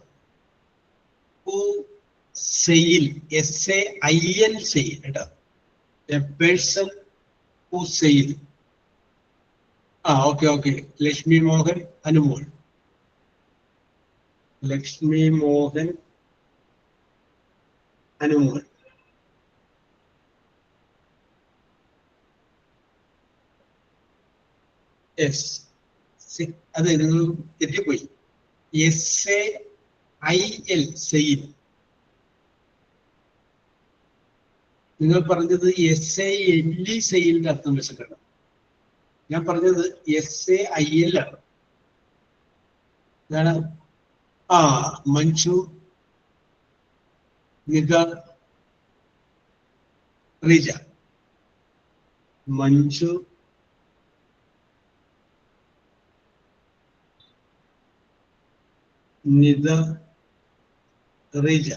who sail, SAIL, sail കേട്ടോ. A person who sail. Okay. Lakshmi Mohan, Anumol. Lakshmi Mohan, Anumol. Yes, അത് നിങ്ങൾ തെറ്റിപ്പോയി. SAIL, sail. നിങ്ങൾ പറഞ്ഞത് SALE, സെയിലിന്റെ അർത്ഥം വെച്ചിട്ടാണ്. ഞാൻ പറഞ്ഞത് SAIL ആണ്. ഇതാണ്. മഞ്ജു, നിത, റീജ. മഞ്ജു, നിത, റീജ.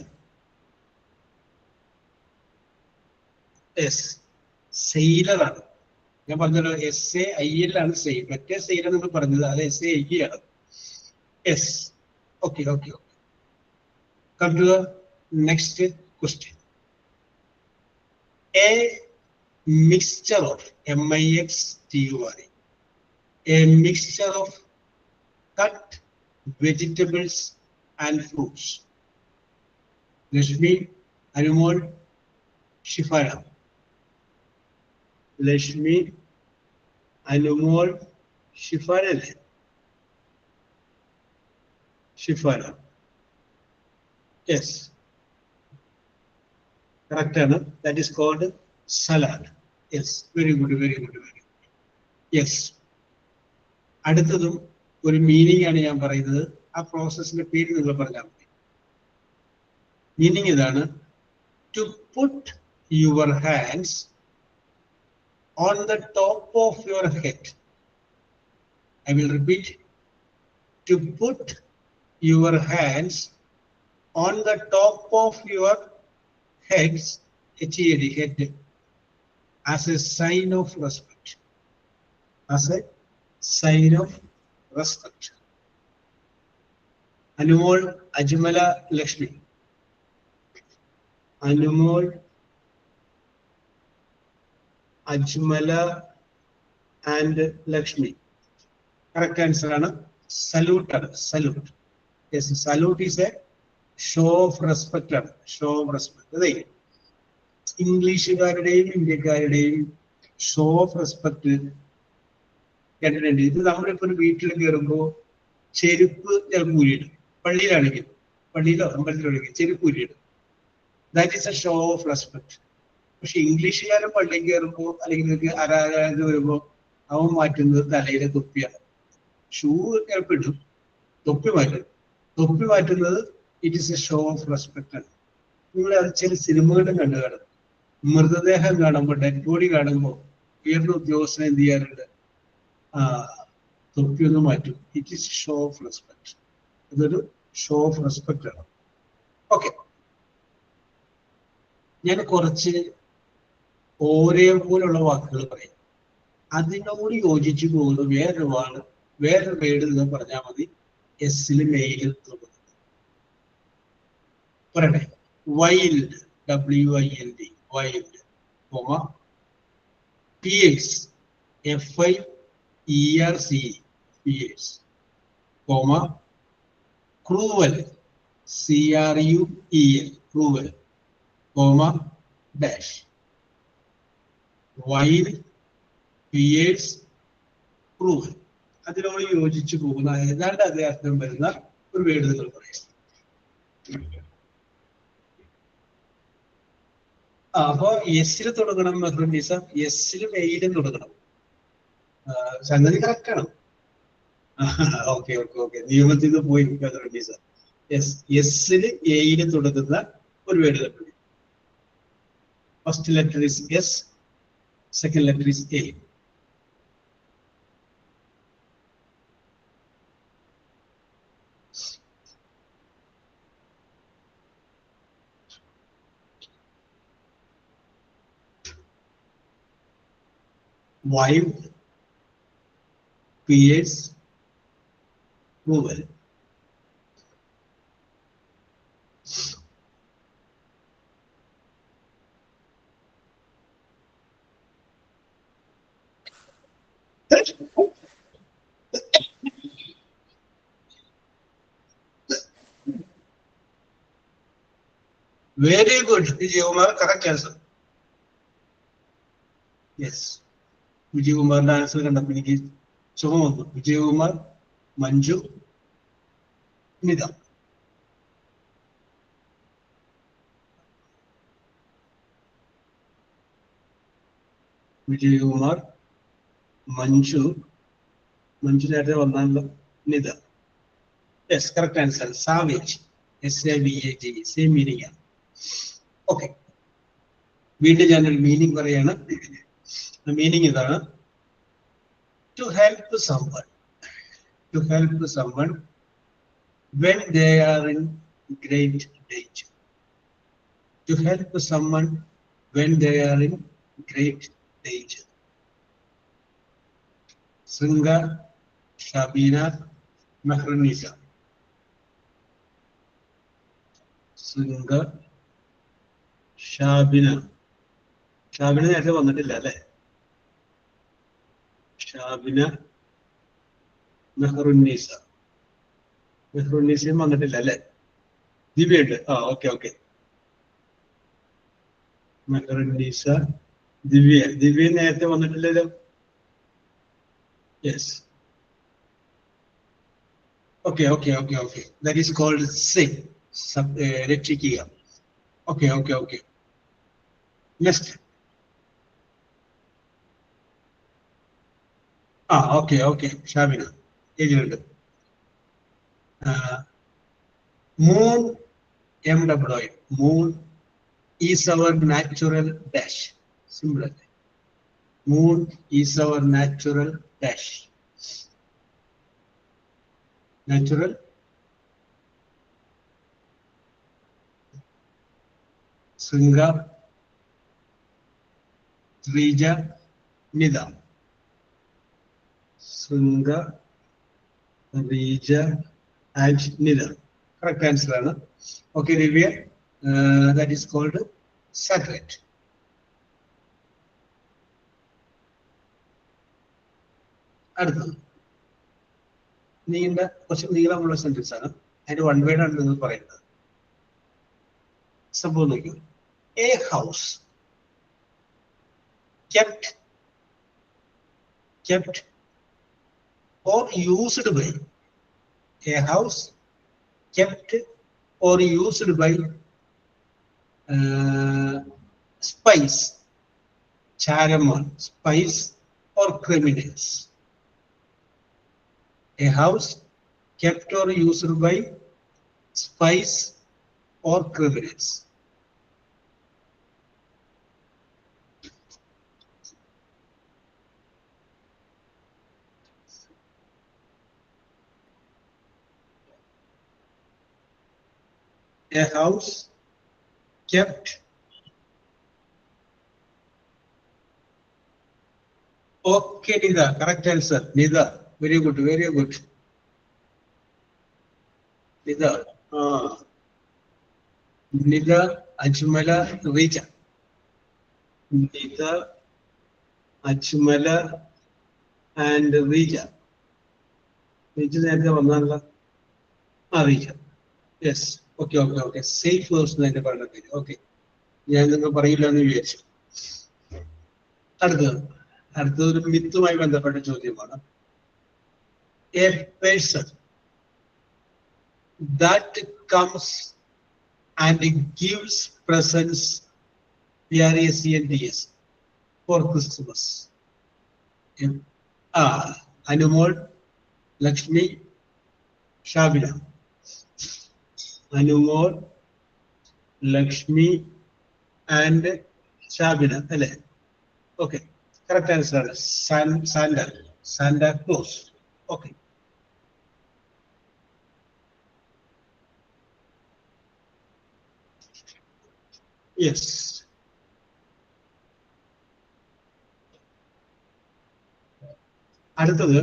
സെയിലറാണ്. ഞാൻ പറഞ്ഞല്ലോ SAIL ആണ് സെയിൽ. മറ്റേ സെയിലർ നിങ്ങൾ പറഞ്ഞത് അത് SAI ആണ്. Yes. Okay. Come to the next question. A mixture of MIXTURE, a mixture of cut vegetables and fruits. Lashmi, Anumol, Shifara. Lashmi, Anumol, Shifara. Shifara. Yes. Correct answer. That is called salad. Yes. Very good. Yes. അടുത്തതും ഒരു meaning ആണ് ഞാൻ പറയുന്നത്. ആ പ്രോസസ്സിന്റെ പേര് നിങ്ങൾ പറഞ്ഞാൽ മതി. മീനിങ് ഇതാണ്: to put your hands on the top of your head. I will repeat. To put your hands on the top of your heads, head, as a sign of respect. As a sign of respect. Anumol, Ajmala, Lakshmi. Anumol, Ajmala and Lakshmi. Correct answer ആണ് salute. Salute. Yes, salute is a show of respect ആണ്. Show of respect. അതെ, ഇംഗ്ലീഷുകാരുടെയും ഇന്ത്യക്കാരുടെയും show of respect കേട്ടിട്ടുണ്ട്. ഇത് നമ്മളിപ്പോ ഒരു വീട്ടിൽ കയറുമ്പോൾ ചെരുപ്പ് ചിലപ്പോൾ ഊരിയിടും. പള്ളിയിലാണെങ്കിൽ, പള്ളിയിലോ അമ്പലത്തിലാണെങ്കിൽ ചെരുപ്പ് ഊരിയിടും. That is a show of respect. പക്ഷെ ഇംഗ്ലീഷുകാരൻ പള്ളിയിൽ കയറുമ്പോൾ അല്ലെങ്കിൽ ആരാധന വരുമ്പോൾ അവൻ മാറ്റുന്നത് തലയിലെ തൊപ്പിയാണ്. ഷൂ ചിലപ്പോൾ ഇടും, തൊപ്പി മാറ്റും. തൊപ്പി മാറ്റുന്നത് it is a show of respect. നിങ്ങൾ അത് ചില സിനിമകളും കണ്ടു കാണും. മൃതദേഹം കാണുമ്പോൾ, ഡെഡ് ബോഡി കാണുമ്പോൾ ഉയർന്ന ഉദ്യോഗസ്ഥനെ എന്ത് ചെയ്യാറുണ്ട്? തൊപ്പിയൊന്നും മാറ്റും. It is show of respect. ഇതൊരു ഷോ ഓഫ് റെസ്പെക്ട് ആണ്. ഓക്കെ, ഞാൻ കുറച്ച് ഒരേപോലുള്ള വാക്കുകൾ പറയും. അതിനോട് യോജിച്ചു പോകുന്നത് വേറൊരു വേർഡ് എന്ന് പറഞ്ഞാൽ മതി. എസ്സിൽ മെയിലിൽ തുടങ്ങും. പറയട്ടെ. Wild, WILD, wild, fierce, FIERCE, fierce, cruel, CRUEL, cruel, dash. Wild, fierce, cruel. അതിനോട് യോജിച്ചു പോകുന്ന ഏതാണ്ട് അതേ അർത്ഥം വരുന്ന ഒരു വേർഡ് നിങ്ങൾ പറയാം. അപ്പൊ എസ്സിൽ തുടങ്ങണം. മെഹ്റുന്നീസ, എസ്സിൽ മെയിലും തുടങ്ങണം. സംഗതി കറക്റ്റ് ആണ്. ഓക്കെ. നിയമത്തിൽ നിന്ന് പോയി മെഹ്റുന്നീസ. എസ്സിൽ എയിൽ തുടങ്ങുന്ന ഒരു വേർഡ് തന്നെ. First letter is S, second letter is A. Wild, piers, cruel. Very good, Vijay Kumar, correct answer. Yes. വിജയകുമാറിന്റെ ആൻസർ കണ്ടപ്പോൾ എനിക്ക് സുഖം വന്നു. വിജയകുമാർ, മഞ്ജു, നിത. വിജയകുമാർ, മഞ്ജു നേരത്തെ വന്നാണല്ലോ. Nitha. Yes, correct answer. Savage, SAVAGE, same meaning ആണ്. ഓക്കെ, വീണ്ടും ഞാനൊരു മീനിങ് പറയാണ്. മീനിങ് ഇതാണ്: to help someone, to help someone when they are in great danger. To help someone when they are in great danger. Sringa, Shabina, Mahrunisa. Sringa, Shabina. Shabina നേരത്തെ വന്നിട്ടില്ല അല്ലേ? ഷാബിന, മെഹറുന്നീസ. മെഹറുന്നീസയും വന്നിട്ടില്ല അല്ലേ? ദിവ്യുണ്ട്. ഓക്കെ. മെഹറുന്നീസ, ദിവ്യ നേരത്തെ വന്നിട്ടില്ലല്ലോ. Yes. Okay. That is called sing. രക്ഷിക്കുക. Okay. Next. Okay. Shabina എഴുതിയിട്ടുണ്ട്. Moon, MWI. Moon is our natural dash. Simple. Moon is our natural dash. Natural. Sringa, Trija, Nida. Sringa, Trija, and Nida. Correct answer. Okay, Divya. That is called satellite. അടുത്തത് കുറച്ച് നീളമുള്ള sentence ആണ്. അതിന്റെ one word ആണ് നിങ്ങൾ പറയുന്നത്. സംഭവം നോക്കൂ. A house kept or used by. A house kept or used by spies, ചാരന്മാർ, spies or criminals. A house kept or used by spies or criminals. A house kept okay, Nida, correct answer. Nida, very good. Nida, Nida, Ajmala, Rija. Nida, Ajmala, and Rija. Rija നേരത്തെ വന്നാണല്ലോ. Rija. Yes. Okay. Safe person എന്നൊക്കെ പറഞ്ഞ പേര്. Okay, ഞാൻ നിങ്ങൾ പറയില്ല എന്ന് വിചാരിച്ചു. അടുത്തത് ഒരു മിത്തുമായി ബന്ധപ്പെട്ട ചോദ്യമാണ്. A person that comes and gives presents PRACNTS for Christmas. Anumol, Lakshmi, Shabina. Anumol, Lakshmi, and Shabina. Okay, correct answer. Santa Claus. Okay. Yes. അടുത്തത്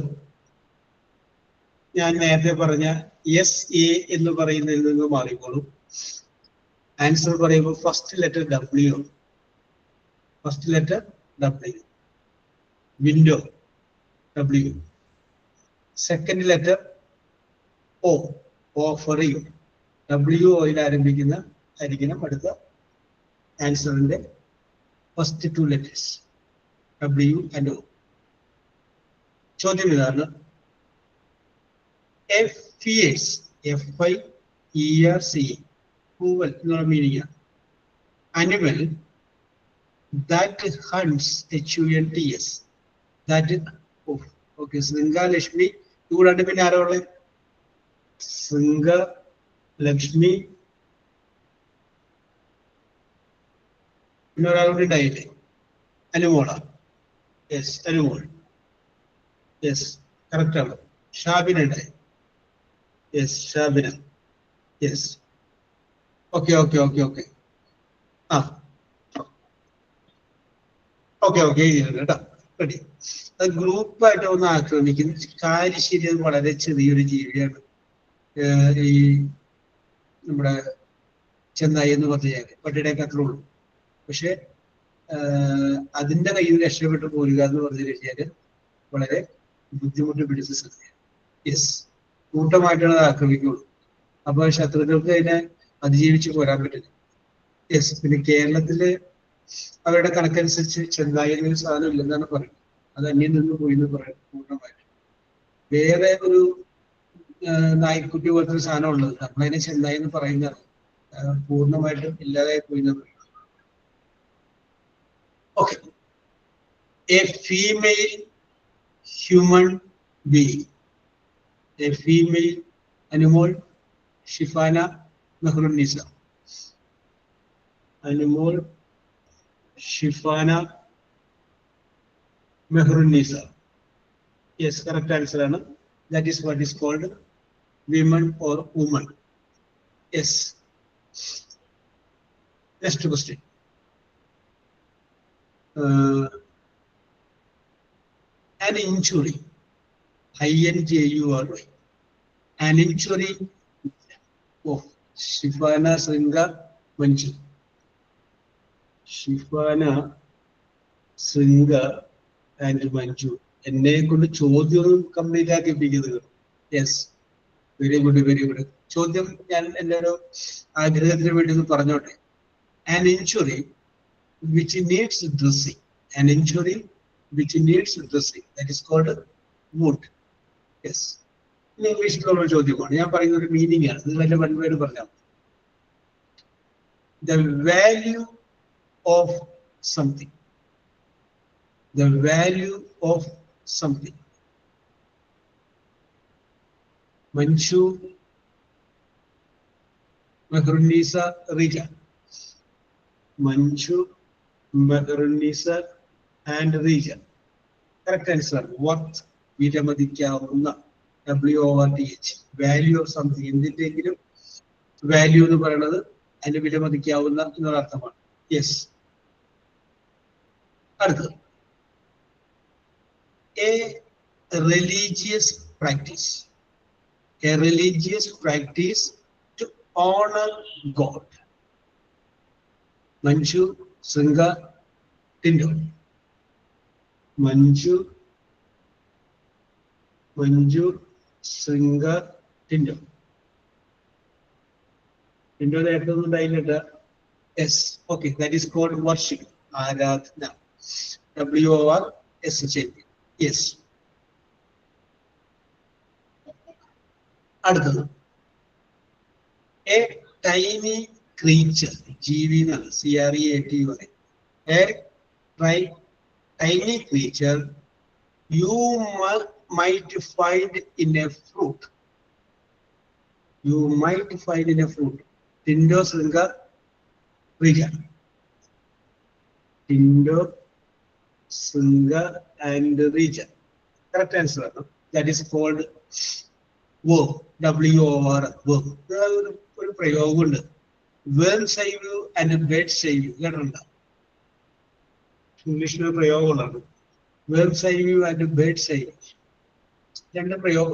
ഞാൻ നേരത്തെ പറഞ്ഞ SA എന്ന് പറയുന്നതിൽ നിന്ന് മാറിക്കോളും. ആൻസർ പറയുമ്പോൾ first letter W. Window W. Second letter O for you. WO ആരംഭിക്കുന്ന ആയിരിക്കണം അടുത്ത ആൻസറിന്റെ first 2 letters W and O. ചോദ്യം ഇതാണ്: A fierce, FIERC, പൂവൽ എന്നുള്ള മീനിങ് ആണ്. Animal that hunts, HUNTS, that okay, Shringa, Lakshmi കൂടാണ്ട് പിന്നെ ആരോ ഉള്ളത്? ശൃംഗ, ലക്ഷ്മി, പിന്നെ ഒരാളുകൂടി ഉണ്ടായില്ലേ? അനുമോള. യെസ്, അനുമോൾ. യെസ്, കറക്റ്റ് ആണ്. ഷാബിന ഉണ്ടായി. Yes, Shabina. Yes, okay okay okay okay. ആ ഓക്കെ ഓക്കെ, കേട്ടോ, റെഡി. അത് ഗ്രൂപ്പായിട്ട് ഒന്ന് ആക്രമിക്കും. കാലിശ്ശേരി അത് വളരെ ചെറിയൊരു ജീവിയാണ്. ഈ നമ്മുടെ ചെന്നായി എന്ന് പറഞ്ഞു കഴിഞ്ഞാൽ പട്ടിയുടെയൊക്കെ അത്രേ ഉള്ളൂ. പക്ഷെ അതിന്റെ കയ്യിൽ നിന്ന് രക്ഷപ്പെട്ട് പോരുക എന്ന് പറഞ്ഞു കഴിഞ്ഞാൽ വളരെ ബുദ്ധിമുട്ട് പിടിച്ച സംഗതിയാണ്. യെസ്, കൂട്ടമായിട്ടാണ് അത് ആക്രമിക്കുള്ളൂ. അപ്പൊ ശത്രുക്കൾക്ക് അതിനെ അതിജീവിച്ച് പോരാൻ പറ്റില്ല. യെസ്, പിന്നെ കേരളത്തില് അവരുടെ കണക്കനുസരിച്ച് ചെന്നായി എന്നൊരു സാധനം ഇല്ലെന്നാണ് പറയുന്നത്. അത് അന്യം നിന്ന് പോയി എന്ന് പറയുന്നത് പൂർണ്ണമായിട്ട്. വേറെ ഒരു നായ്ക്കുട്ടി പോലത്തെ ഒരു സാധനം ഉള്ളത്, നമ്മളതിനെ ചെന്നായി എന്ന് പറയുന്നതാണ്. പൂർണ്ണമായിട്ടും ഇല്ലാതായി പോയി എന്ന് പറയുന്നത്. Okay, a female human being. A female. Anumol, Shifana, Mehrunnisa. Anumol, Shifana, Mehrunnisa. Yes, correct answer ആണ്. That is what is called women or woman. Yes. Next question. An injury, INJURY, an injury of Shifana, Sringa, Manju. Shifana, Sringa and Manju. എന്നെ കൊണ്ട് ചോദ്യം complete ആക്കിപ്പിക്കുന്നത്. Yes, very good, very good. ചോദ്യം ഞാൻ എൻ്റെ ഒരു ആഗ്രഹത്തിന് വേണ്ടി ഒന്ന് പറഞ്ഞോട്ടെ. An injury which needs dressing. An injury which needs dressing. That is called wound. Yes. In English ഉള്ള ചോദ്യമാണ്. ഞാൻ പറയുന്ന ഒരു മീനിങ് ആണ്. നിങ്ങൾ എന്റെ വൺ വേർഡ് പറഞ്ഞാൽ. The value of something. The value of something. Manju, Mehrunisa, Rija. Manju, Mehrunisa and Rija. Correct answer. Worth, വിലമതിക്കാവുന്ന, WORTH. Value of something. എന്തിന്റെങ്കിലും വാല്യൂ എന്ന് പറയുന്നത് അതിന്റെ വിലമതിക്കാവുന്ന എന്നുള്ള അർത്ഥമാണ്. യെസ്. അടുത്തത്, a religious practice. A religious practice to honour God. Manju, Shringa, Tindo. Manju, Shringa, Tindo. Tindo നേരത്തെ ഒന്നും ഉണ്ടായില്ല. Yes, okay, that is called worship, ആരാധന. WORSH. യെസ്. അടുത്തത്, എ ടൈനി ക്രീച്ചർ. ജീവി എന്നാണ്, CREAT. A tiny creature you might find in a fruit. You might find in a fruit. Tindo, Sringa, Rija. Tindo, Sringa and Rija. Correct answer. That is called worm. WOR, worm. ഒരു പ്രയോഗമുണ്ട്. Worm save you and bird save you. കേട്ടിട്ടുണ്ടോ? ഇംഗ്ലീഷിൽ പ്രയോഗമുള്ളത്. വേം സൈവ് and bird സൈവ്.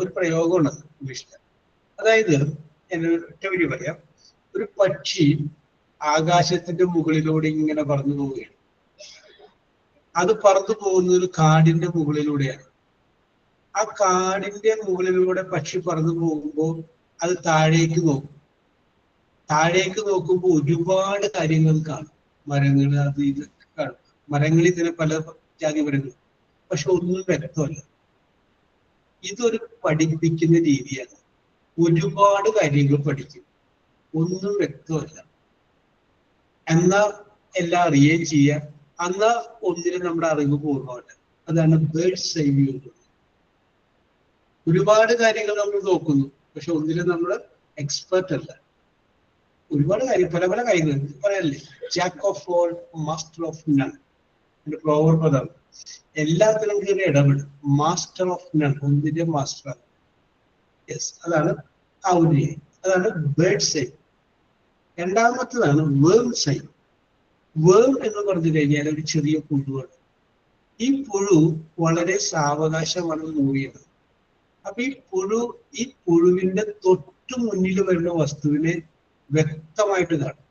ഒരു പ്രയോഗമാണ് ഇംഗ്ലീഷിൽ. അതായത് ഞാൻ ഒറ്റ വരി പറയാം. ഒരു പക്ഷി ആകാശത്തിന്റെ മുകളിലൂടെ ഇങ്ങനെ പറന്നു പോവുകയാണ്. അത് പറന്നു പോകുന്ന ഒരു കാടിന്റെ മുകളിലൂടെയാണ്. ആ കാടിന്റെ മുകളിലൂടെ പക്ഷി പറന്നു പോകുമ്പോൾ അത് താഴേക്ക് നോക്കും. താഴേക്ക് നോക്കുമ്പോൾ ഒരുപാട് കാര്യങ്ങൾ കാണും. മരങ്ങൾ, അത് ഇതൊക്കെ കാണും. മരങ്ങളിൽ തന്നെ പല ജാതി മരങ്ങൾ. പക്ഷെ ഒന്നും വ്യക്തമല്ല. ഇതൊരു പഠിപ്പിക്കുന്ന രീതിയാണ്. ഒരുപാട് കാര്യങ്ങൾ പഠിക്കും, ഒന്നും വ്യക്തമല്ല. എന്നാ എല്ലാം അറിയുകയും ചെയ്യാം. എന്നാ ഒന്നിനും നമ്മുടെ അറിവ് പൂർണ്ണമല്ല. അതാണ് ബേർഡ്സ് ഐ വ്യൂ. ഒരുപാട് കാര്യങ്ങൾ നമ്മൾ നോക്കുന്നു, പക്ഷെ ഒന്നിലും നമ്മൾ എക്സ്പെർട്ട് അല്ല. ഒരുപാട് കാര്യം, പല പല കാര്യങ്ങൾ പറയല്ലേ. Jack of all master of none. എന്റെ പ്രോവർബ് അതാണ്. എല്ലാത്തിലും കയറി ഇടപെടും. മാസ്റ്റർ ഓഫ് നൺ, ഒന്നിന്റെ മാസ്റ്റർ. യെസ്, അതാണ് ആ ഒരു രീതി. അതാണ് ബേർഡ് സൈ. രണ്ടാമത്തതാണ് വേം സൈ. വേം എന്ന് പറഞ്ഞു കഴിഞ്ഞാൽ ഒരു ചെറിയ പുഴുവാണ്. ഈ പുഴു വളരെ സാവകാശമാണ് മൂവ് ചെയ്യുന്നത്. അപ്പൊ ഈ പുഴുവിന്റെ തൊട്ടു മുന്നിൽ വരുന്ന വസ്തുവിനെ വ്യക്തമായിട്ട് കാണും,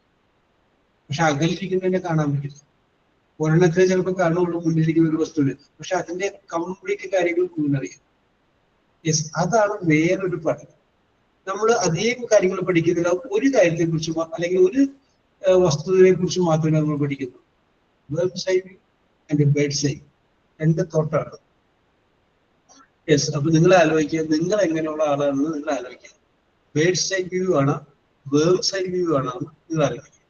പക്ഷെ അകലിരിക്കുന്നതിനെ കാണാൻ പറ്റില്ല. ഒരെണ്ണത്തിനെ ചിലപ്പോൾ കാണുള്ളൂ മുന്നിലിരിക്കുന്ന ഒരു വസ്തുവിന്, പക്ഷെ അതിന്റെ കംപ്ലീറ്റ് കാര്യങ്ങൾ മുന്നറിയാം. യെസ്, അതാണ് വേറൊരു പഠനം. നമ്മൾ അധികം കാര്യങ്ങൾ പഠിക്കുന്നില്ല, ഒരു കാര്യത്തെ കുറിച്ച് അല്ലെങ്കിൽ ഒരു വസ്തുവിനെ കുറിച്ച് മാത്രമേ നമ്മൾ പഠിക്കുന്നു. Bird eye view and birds I, രണ്ട് തോട്ടാണ്. യെസ്, അപ്പൊ നിങ്ങൾ ആലോചിക്കുക, നിങ്ങൾ എങ്ങനെയുള്ള ആളാണെന്ന് നിങ്ങൾ ആലോചിക്കുക. ബേർഡ്സ് ഐ വ്യൂ ആണ്, ബേർഡ്സ് ഐ വ്യൂ ആണ് നിങ്ങൾ ആലോചിക്കുക.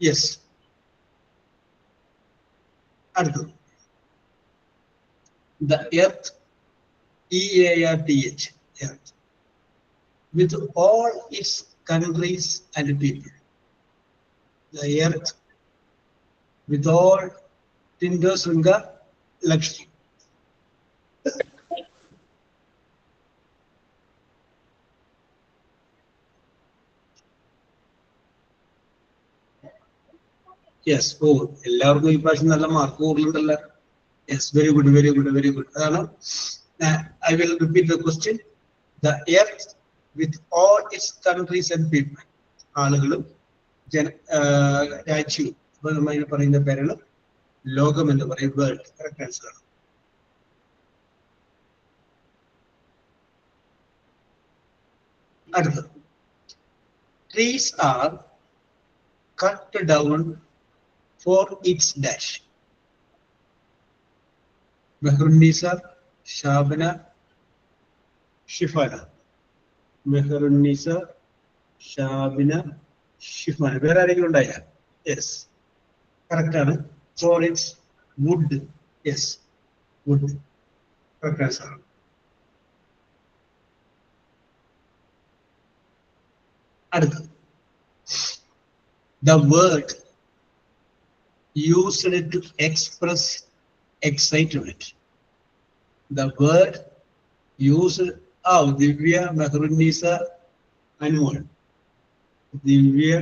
യെസ്, അടുത്തത് the earth, EARTH, earth, with all its countries and people. The earth with all Tinder Sringa Lakshmi. Yes, oh, എല്ലാവർക്കും ഈ പ്രാവശ്യം നല്ല mark കൂടുതലുണ്ടല്ലോ. Yes, very good, very good, very good. I will repeat the question. The earth with all its countries and people. ആളുകളും രാജ്യവും, ഇപ്പൊ നമ്മൾ പറയുന്ന പേരാണ് ലോകം എന്ന് പറയും, വേൾഡ്. കറക്റ്റ് ആൻസർ ആണ്. അടുത്തത്, trees are cut down for its dash. Meharunnisa, ഷാബന, Shifana. Meharunnisa, Shabina, Shifana. വേറെ ആരെങ്കിലും ഉണ്ടായ? യെസ്, കറക്റ്റ് ആണ്. For it's wood. Yes, wood correct answer ആണ്. അടുത്തത്, the word used to express excitement. The word used, Divya, Mehrunisa, Anmol. Divya,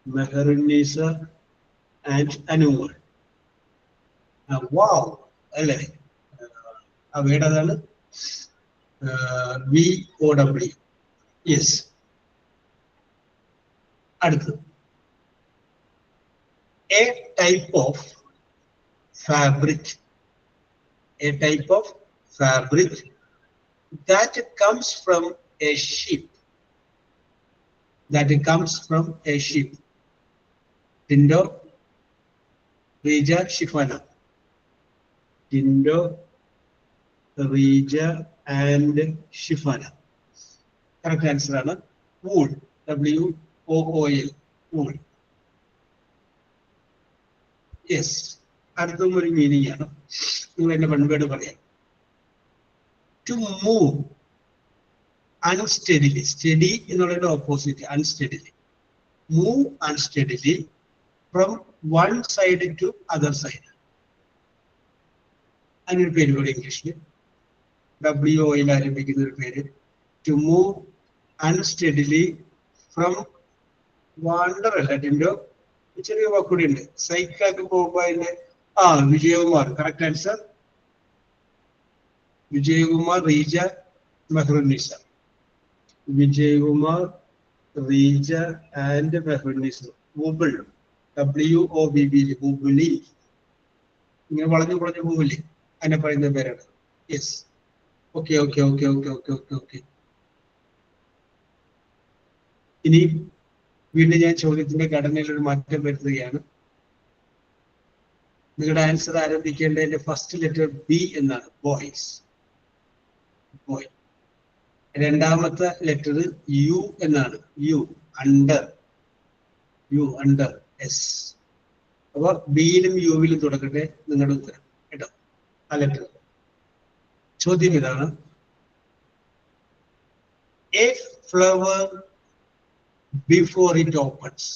Mehrunisa and Anmol. Wow, അല്ലേ? ആ word അതാണ് VOW. Yes, അടുത്തത്, a type of fabric that comes from a sheep. Tindo, Rija, Shifana. Tindo, Rija and Shifana. Correct answer ആണ് wool. WOOL, wool. Yes, അടുത്തും ഒരു meaning ആണ്. നിങ്ങൾ എന്നെ പൺവേട് പറയാം. To move unsteadily. സ്റ്റഡി എന്നുള്ളതിന്റെ opposite unsteadily. Move unsteadily from one side to other side. അതിനൊരു പേര് കൂടി ഇംഗ്ലീഷിൽ WOയിൽ ആരംഭിക്കുന്ന ഒരു പേര്. To move unsteadily from wander അല്ല, ടിൻഡോ ചെറിയ വാക്കുകൂടി ഉണ്ട്. സൈക്കിളൊക്കെ പോകുമ്പോ അതിന്റെ Vijayakumar. Correct answer Vijayakumar, Reeja, Meharunnisa. Vijayakumar, Reeja and Meharunnisa. Wobble, WOBB, wobbly. ഇങ്ങനെ വളഞ്ഞു വളഞ്ഞു പോവില്ലേ, അതിനെ പറയുന്ന പേരാണ്. Yes, okay okay okay okay okay okay okay. ഇനി വീണ്ടും ഞാൻ ചോദ്യത്തിന്റെ ഘടനയിൽ ഒരു മാറ്റം വരുത്തുകയാണ്. നിങ്ങളുടെ ആൻസർ ആരംഭിക്കേണ്ടതിന്റെ ഫസ്റ്റ് ലെറ്റർ B എന്നാണ്, ബോയ്സ്, ബോയ്. രണ്ടാമത്തെ ലെറ്റർ U എന്നാണ്, U, under, U, under, S. അപ്പൊ ബിയിലും യുവിലും തുടങ്ങട്ടെ നിങ്ങളുടെ ഉത്തരം. ആ ലെറ്റർ. ചോദ്യം ഇതാണ്, a flower before it opens.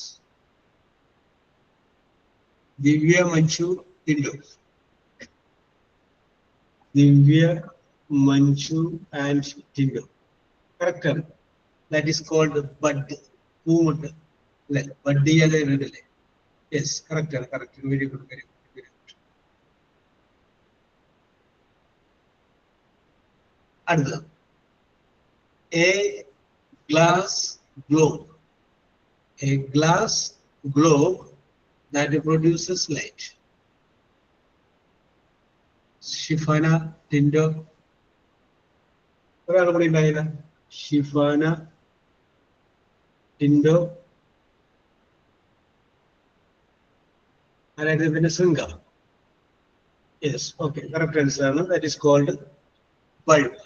Divya, Manju, Tindu. Divya, Manju and Tindu. Correct ആണ്. That is called bud. പൂമുട്ട് അല്ലെ? ബഡ് ചെയ്യാതെ അല്ലേ? യെസ്, കറക്റ്റ് ആണ്. Correct. Very good, very good, very good. അടുത്തത്, a glass globe. A glass globe that produces light. Shifana, Tindo, ഒരാൾ കൂടി ഉണ്ടായില്ല. ഷിഫാന, ടിൻഡോ, അതായത് പിന്നെ Shringa. Yes, okay, correct answer ആണ്. That is called bulb.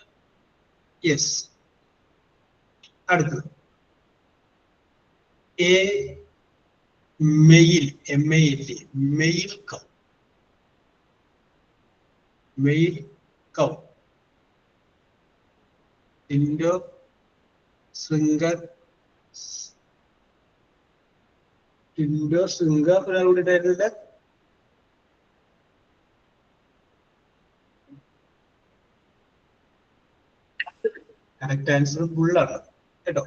Yes. അടുത്തത്, a mail, MAIL, male cow. Male cow. Tindo, Shringa, Tindo, Shringa, ഒരാൾ കൂടി ഉണ്ടായിരുന്നില്ല. കറക്റ്റ് ആൻസർ ബുള്ളാണ് കേട്ടോ.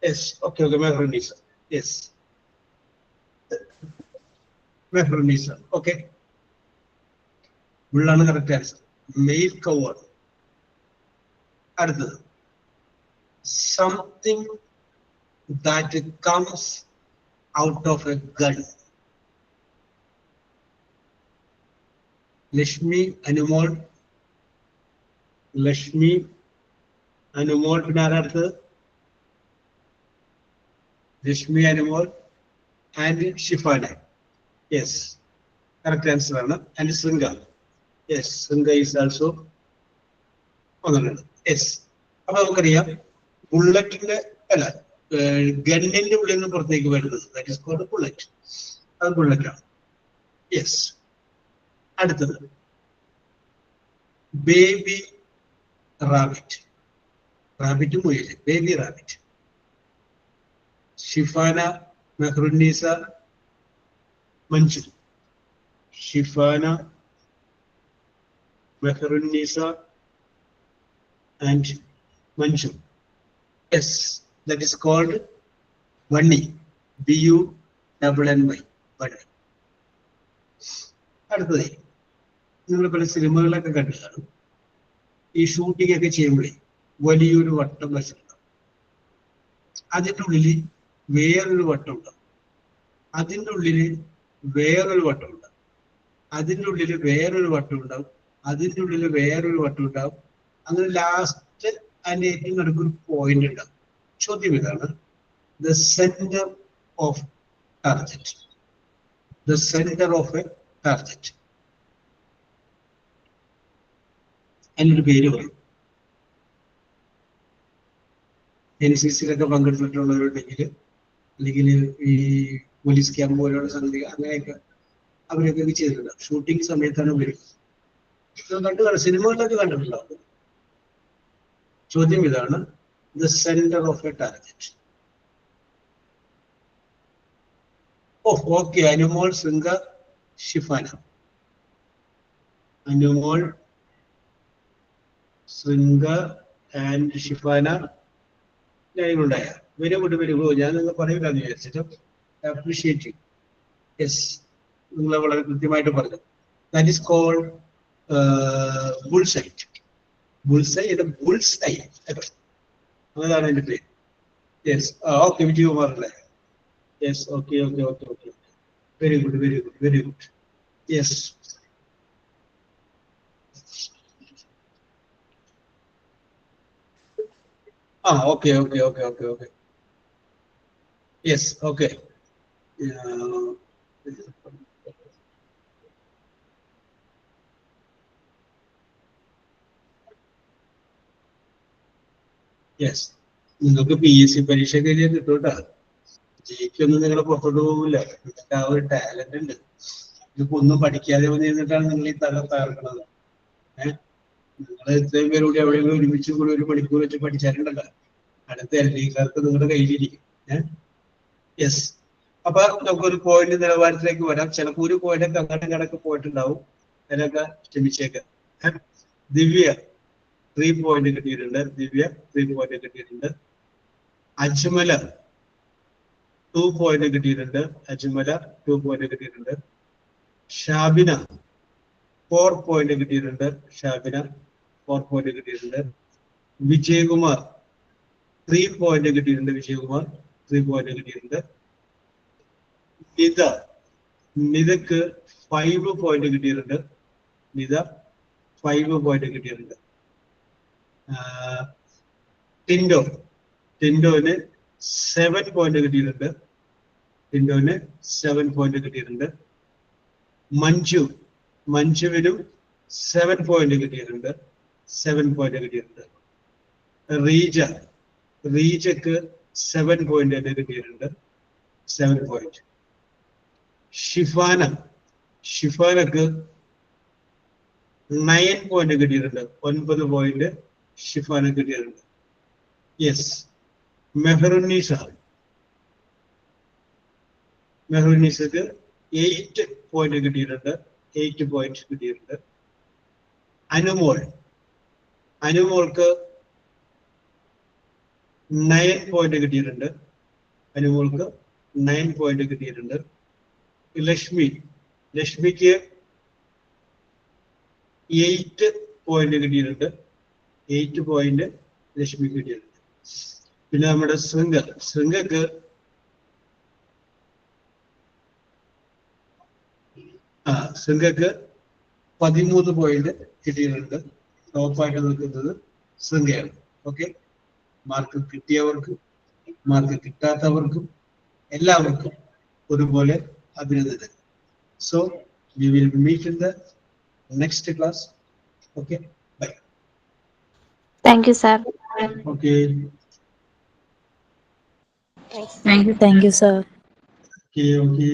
Yes, okay, okay. Mehrunnisa. Yes, Mehrunnisa. Okay, ബുള്ളാണ് കറക്റ്റ് ആൻസർ. മെയിൽ കൗ ആണ്. അടുത്തത്, something that comes out of a gun. Lakshmi, Anumol. Lakshmi, Anumol. പിന്നെ ആരടുത്തത്? Lakshmi, Anumol and Shifana. Yes, correct answer ആണ്. And Shringa. Yes, Shringa is also ഒന്നുണ്ട്. യെസ്. അപ്പൊ നമുക്കറിയാം, ബുള്ളറ്റിന്റെ അല്ല, ഗണ്ണിന്റെ ഉള്ളിൽ നിന്ന് പുറത്തേക്ക് വരുന്നത്, ദാറ്റ് ഈസ് കോൾഡ് ബുള്ളറ്റ്. അത് ബുള്ളറ്റാണ്. യെസ്. അടുത്തത്, ബേബി റാബിറ്റ്. റാബിറ്റ് മുയല്, baby rabbit. Shifana, Mehrunnisa, Manju. Shifana, Mehrunnisa and Manju. Yes, that is called bunny. BUNNY, bunny. അടുത്തത്, നിങ്ങൾ പല സിനിമകളൊക്കെ കണ്ടതാണ്, ഈ ഷൂട്ടിംഗ് ഒക്കെ ചെയ്യുമ്പോഴേ വലിയൊരു വട്ടം വച്ചിട്ടുണ്ടാവും. അതിൻ്റെ ഉള്ളിൽ വേറൊരു വട്ടം ഉണ്ടാവും. അതിൻ്റെ ഉള്ളിൽ വേറൊരു വട്ടം ഉണ്ടാവും. അതിൻ്റെ ഉള്ളിൽ വേറൊരു വട്ടം ഉണ്ടാവും. അതിൻ്റെ ഉള്ളിൽ വേറൊരു വട്ടം ഉണ്ടാവും. അങ്ങനെ ലാസ്റ്റ് അതിൻ്റെ ഏറ്റവും നടുക്കൊരു പോയിന്റ് ഉണ്ടാവും. ചോദ്യം ഇതാണ്, the centre of target. The centre of a target. അതിനൊരു പേര് പറയും. NCCയിലൊക്കെ പങ്കെടുത്തിട്ടുള്ളവരുണ്ടെങ്കിൽ, അല്ലെങ്കിൽ ഈ പോലീസ് ക്യാമ്പ് പോലെയുള്ള സംഗതി അങ്ങനെയൊക്കെ അവരൊക്കെ ചെയ്തിട്ടുണ്ട്. ഷൂട്ടിംഗ് സമയത്താണ് വരുന്നത്. കണ്ടു, സിനിമകളിലൊക്കെ കണ്ടിട്ടുണ്ടാവും. ചോദ്യം ഇതാണ്, the centre of a target. Okay. Anumol, Shringa, Shifana. Anumol, Shringa and Shifana ലൈവുണ്ടായ. Very good, very good. ഞാൻ നിങ്ങൾ പറയില്ലെന്ന് വിചാരിച്ചിട്ട് അപ്രീഷിയേറ്റ് ചെയ്യും. യെസ്, നിങ്ങൾ വളരെ കൃത്യമായിട്ട് പറഞ്ഞു. That is called bullseye. Bullseye, bullseye അതാണ് എൻ്റെ പേര്. Yes, okay. വിജയകുമാർ അല്ലേ? Yes, okay, okay, okay, okay. Very good, very good, very good. Yes. Okay, okay, okay, okay, okay. Yes, okay. Yes, നിങ്ങൾക്ക് PSC പരീക്ഷയൊക്കെ എഴുതിയാൽ കിട്ടും കേട്ടോ. ജയിക്കൊന്നും നിങ്ങൾ പുറത്തോട്ട് പോകില്ല. നിങ്ങൾക്ക് ആ ഒരു ടാലന്റ് ഉണ്ട്. ഇതിപ്പോ ഒന്നും പഠിക്കാതെ വന്നിരുന്നിട്ടാണ് നിങ്ങൾ ഈ തകർക്കണത്. നിങ്ങൾ ഇത്രയും പേരോട് എവിടെയെങ്കിലും ഒരുമിച്ച് കൂടി 1 മണിക്കൂർ വെച്ച് പഠിച്ചാലുണ്ടല്ലോ അടുത്ത എൽഡിക്കാർക്ക് നിങ്ങളുടെ കയ്യിലിരിക്കും. യെസ്. അപ്പൊ നമുക്കൊരു പോയിന്റ് നിലവാരത്തിലേക്ക് വരാം. ചിലപ്പോൾ ഒരു പോയിന്റ് ഒക്കെ അങ്ങോട്ടും കണക്ക് പോയിട്ടുണ്ടാവും, അതിനൊക്കെ ക്ഷമിച്ചേക്കാം. ദിവ്യ 3 പോയിന്റ് കിട്ടിയിട്ടുണ്ട്. ദിവ്യ 3 പോയിന്റ് കിട്ടിയിട്ടുണ്ട്. അജ്മല 2 പോയിന്റ് കിട്ടിയിട്ടുണ്ട്. അജ്മല 2 പോയിന്റ് കിട്ടിയിട്ടുണ്ട്. ഷാബിന 4 പോയിന്റ് കിട്ടിയിട്ടുണ്ട്. ഷാബിന 4 പോയിന്റ് കിട്ടിയിട്ടുണ്ട്. വിജയകുമാർ 3 പോയിന്റ് കിട്ടിയിട്ടുണ്ട്. വിജയകുമാർ 3 പോയിന്റ് കിട്ടിയിട്ടുണ്ട്. നിതക്ക് 5 പോയിന്റ് കിട്ടിയിട്ടുണ്ട്. നിത 5 പോയിന്റ് കിട്ടിയിട്ടുണ്ട്. ടിൻഡോന് 7 പോയിന്റ് കിട്ടിയിട്ടുണ്ട്. ടിൻഡോന് 7 പോയിന്റ് കിട്ടിയിട്ടുണ്ട്. മഞ്ജുവിനും 7 പോയിന്റ് കിട്ടിയിട്ടുണ്ട്. 7 പോയിന്റ് കിട്ടിയിട്ടുണ്ട്. റീജക്ക് 7 പോയിന്റ് തന്നെ കിട്ടിയിട്ടുണ്ട്. 7 പോയിന്റ്. ഷിഫാനക്ക് 9 പോയിന്റ് കിട്ടിയിട്ടുണ്ട്. 9 പോയിന്റ് ഷിഫാന കിട്ടിയിട്ടുണ്ട്. യെസ്. മെഹറുന്നീസക്ക് 8 പോയിന്റ് കിട്ടിയിട്ടുണ്ട്. 8 പോയിന്റ് കിട്ടിയിട്ടുണ്ട്. അനുമോൾക്ക് 9 പോയിന്റ് കിട്ടിയിട്ടുണ്ട്. അനുമോൾക്ക് 9 പോയിന്റ് കിട്ടിയിട്ടുണ്ട്. ലക്ഷ്മിക്ക് 8 പോയിന്റ് കിട്ടിയിട്ടുണ്ട്. 8 പോയിന്റ് ലക്ഷ്മിക്ക് കിട്ടിയിട്ടുണ്ട്. പിന്നെ നമ്മുടെ ശൃംഗക്ക് 13 പോയിന്റ് കിട്ടിയിട്ടുണ്ട്. ടോപ്പായിട്ട് നിൽക്കുന്നത് ശൃംഗയാണ്. ഓക്കെ, മാർക്ക് കിട്ടിയവർക്കും മാർക്ക് കിട്ടാത്തവർക്കും എല്ലാവർക്കും ഒരുപോലെ അഭിനന്ദനങ്ങൾ. So we will meet in the next class. Okay, bye. Thank you sir. Okay, Thank you, sir. Okay.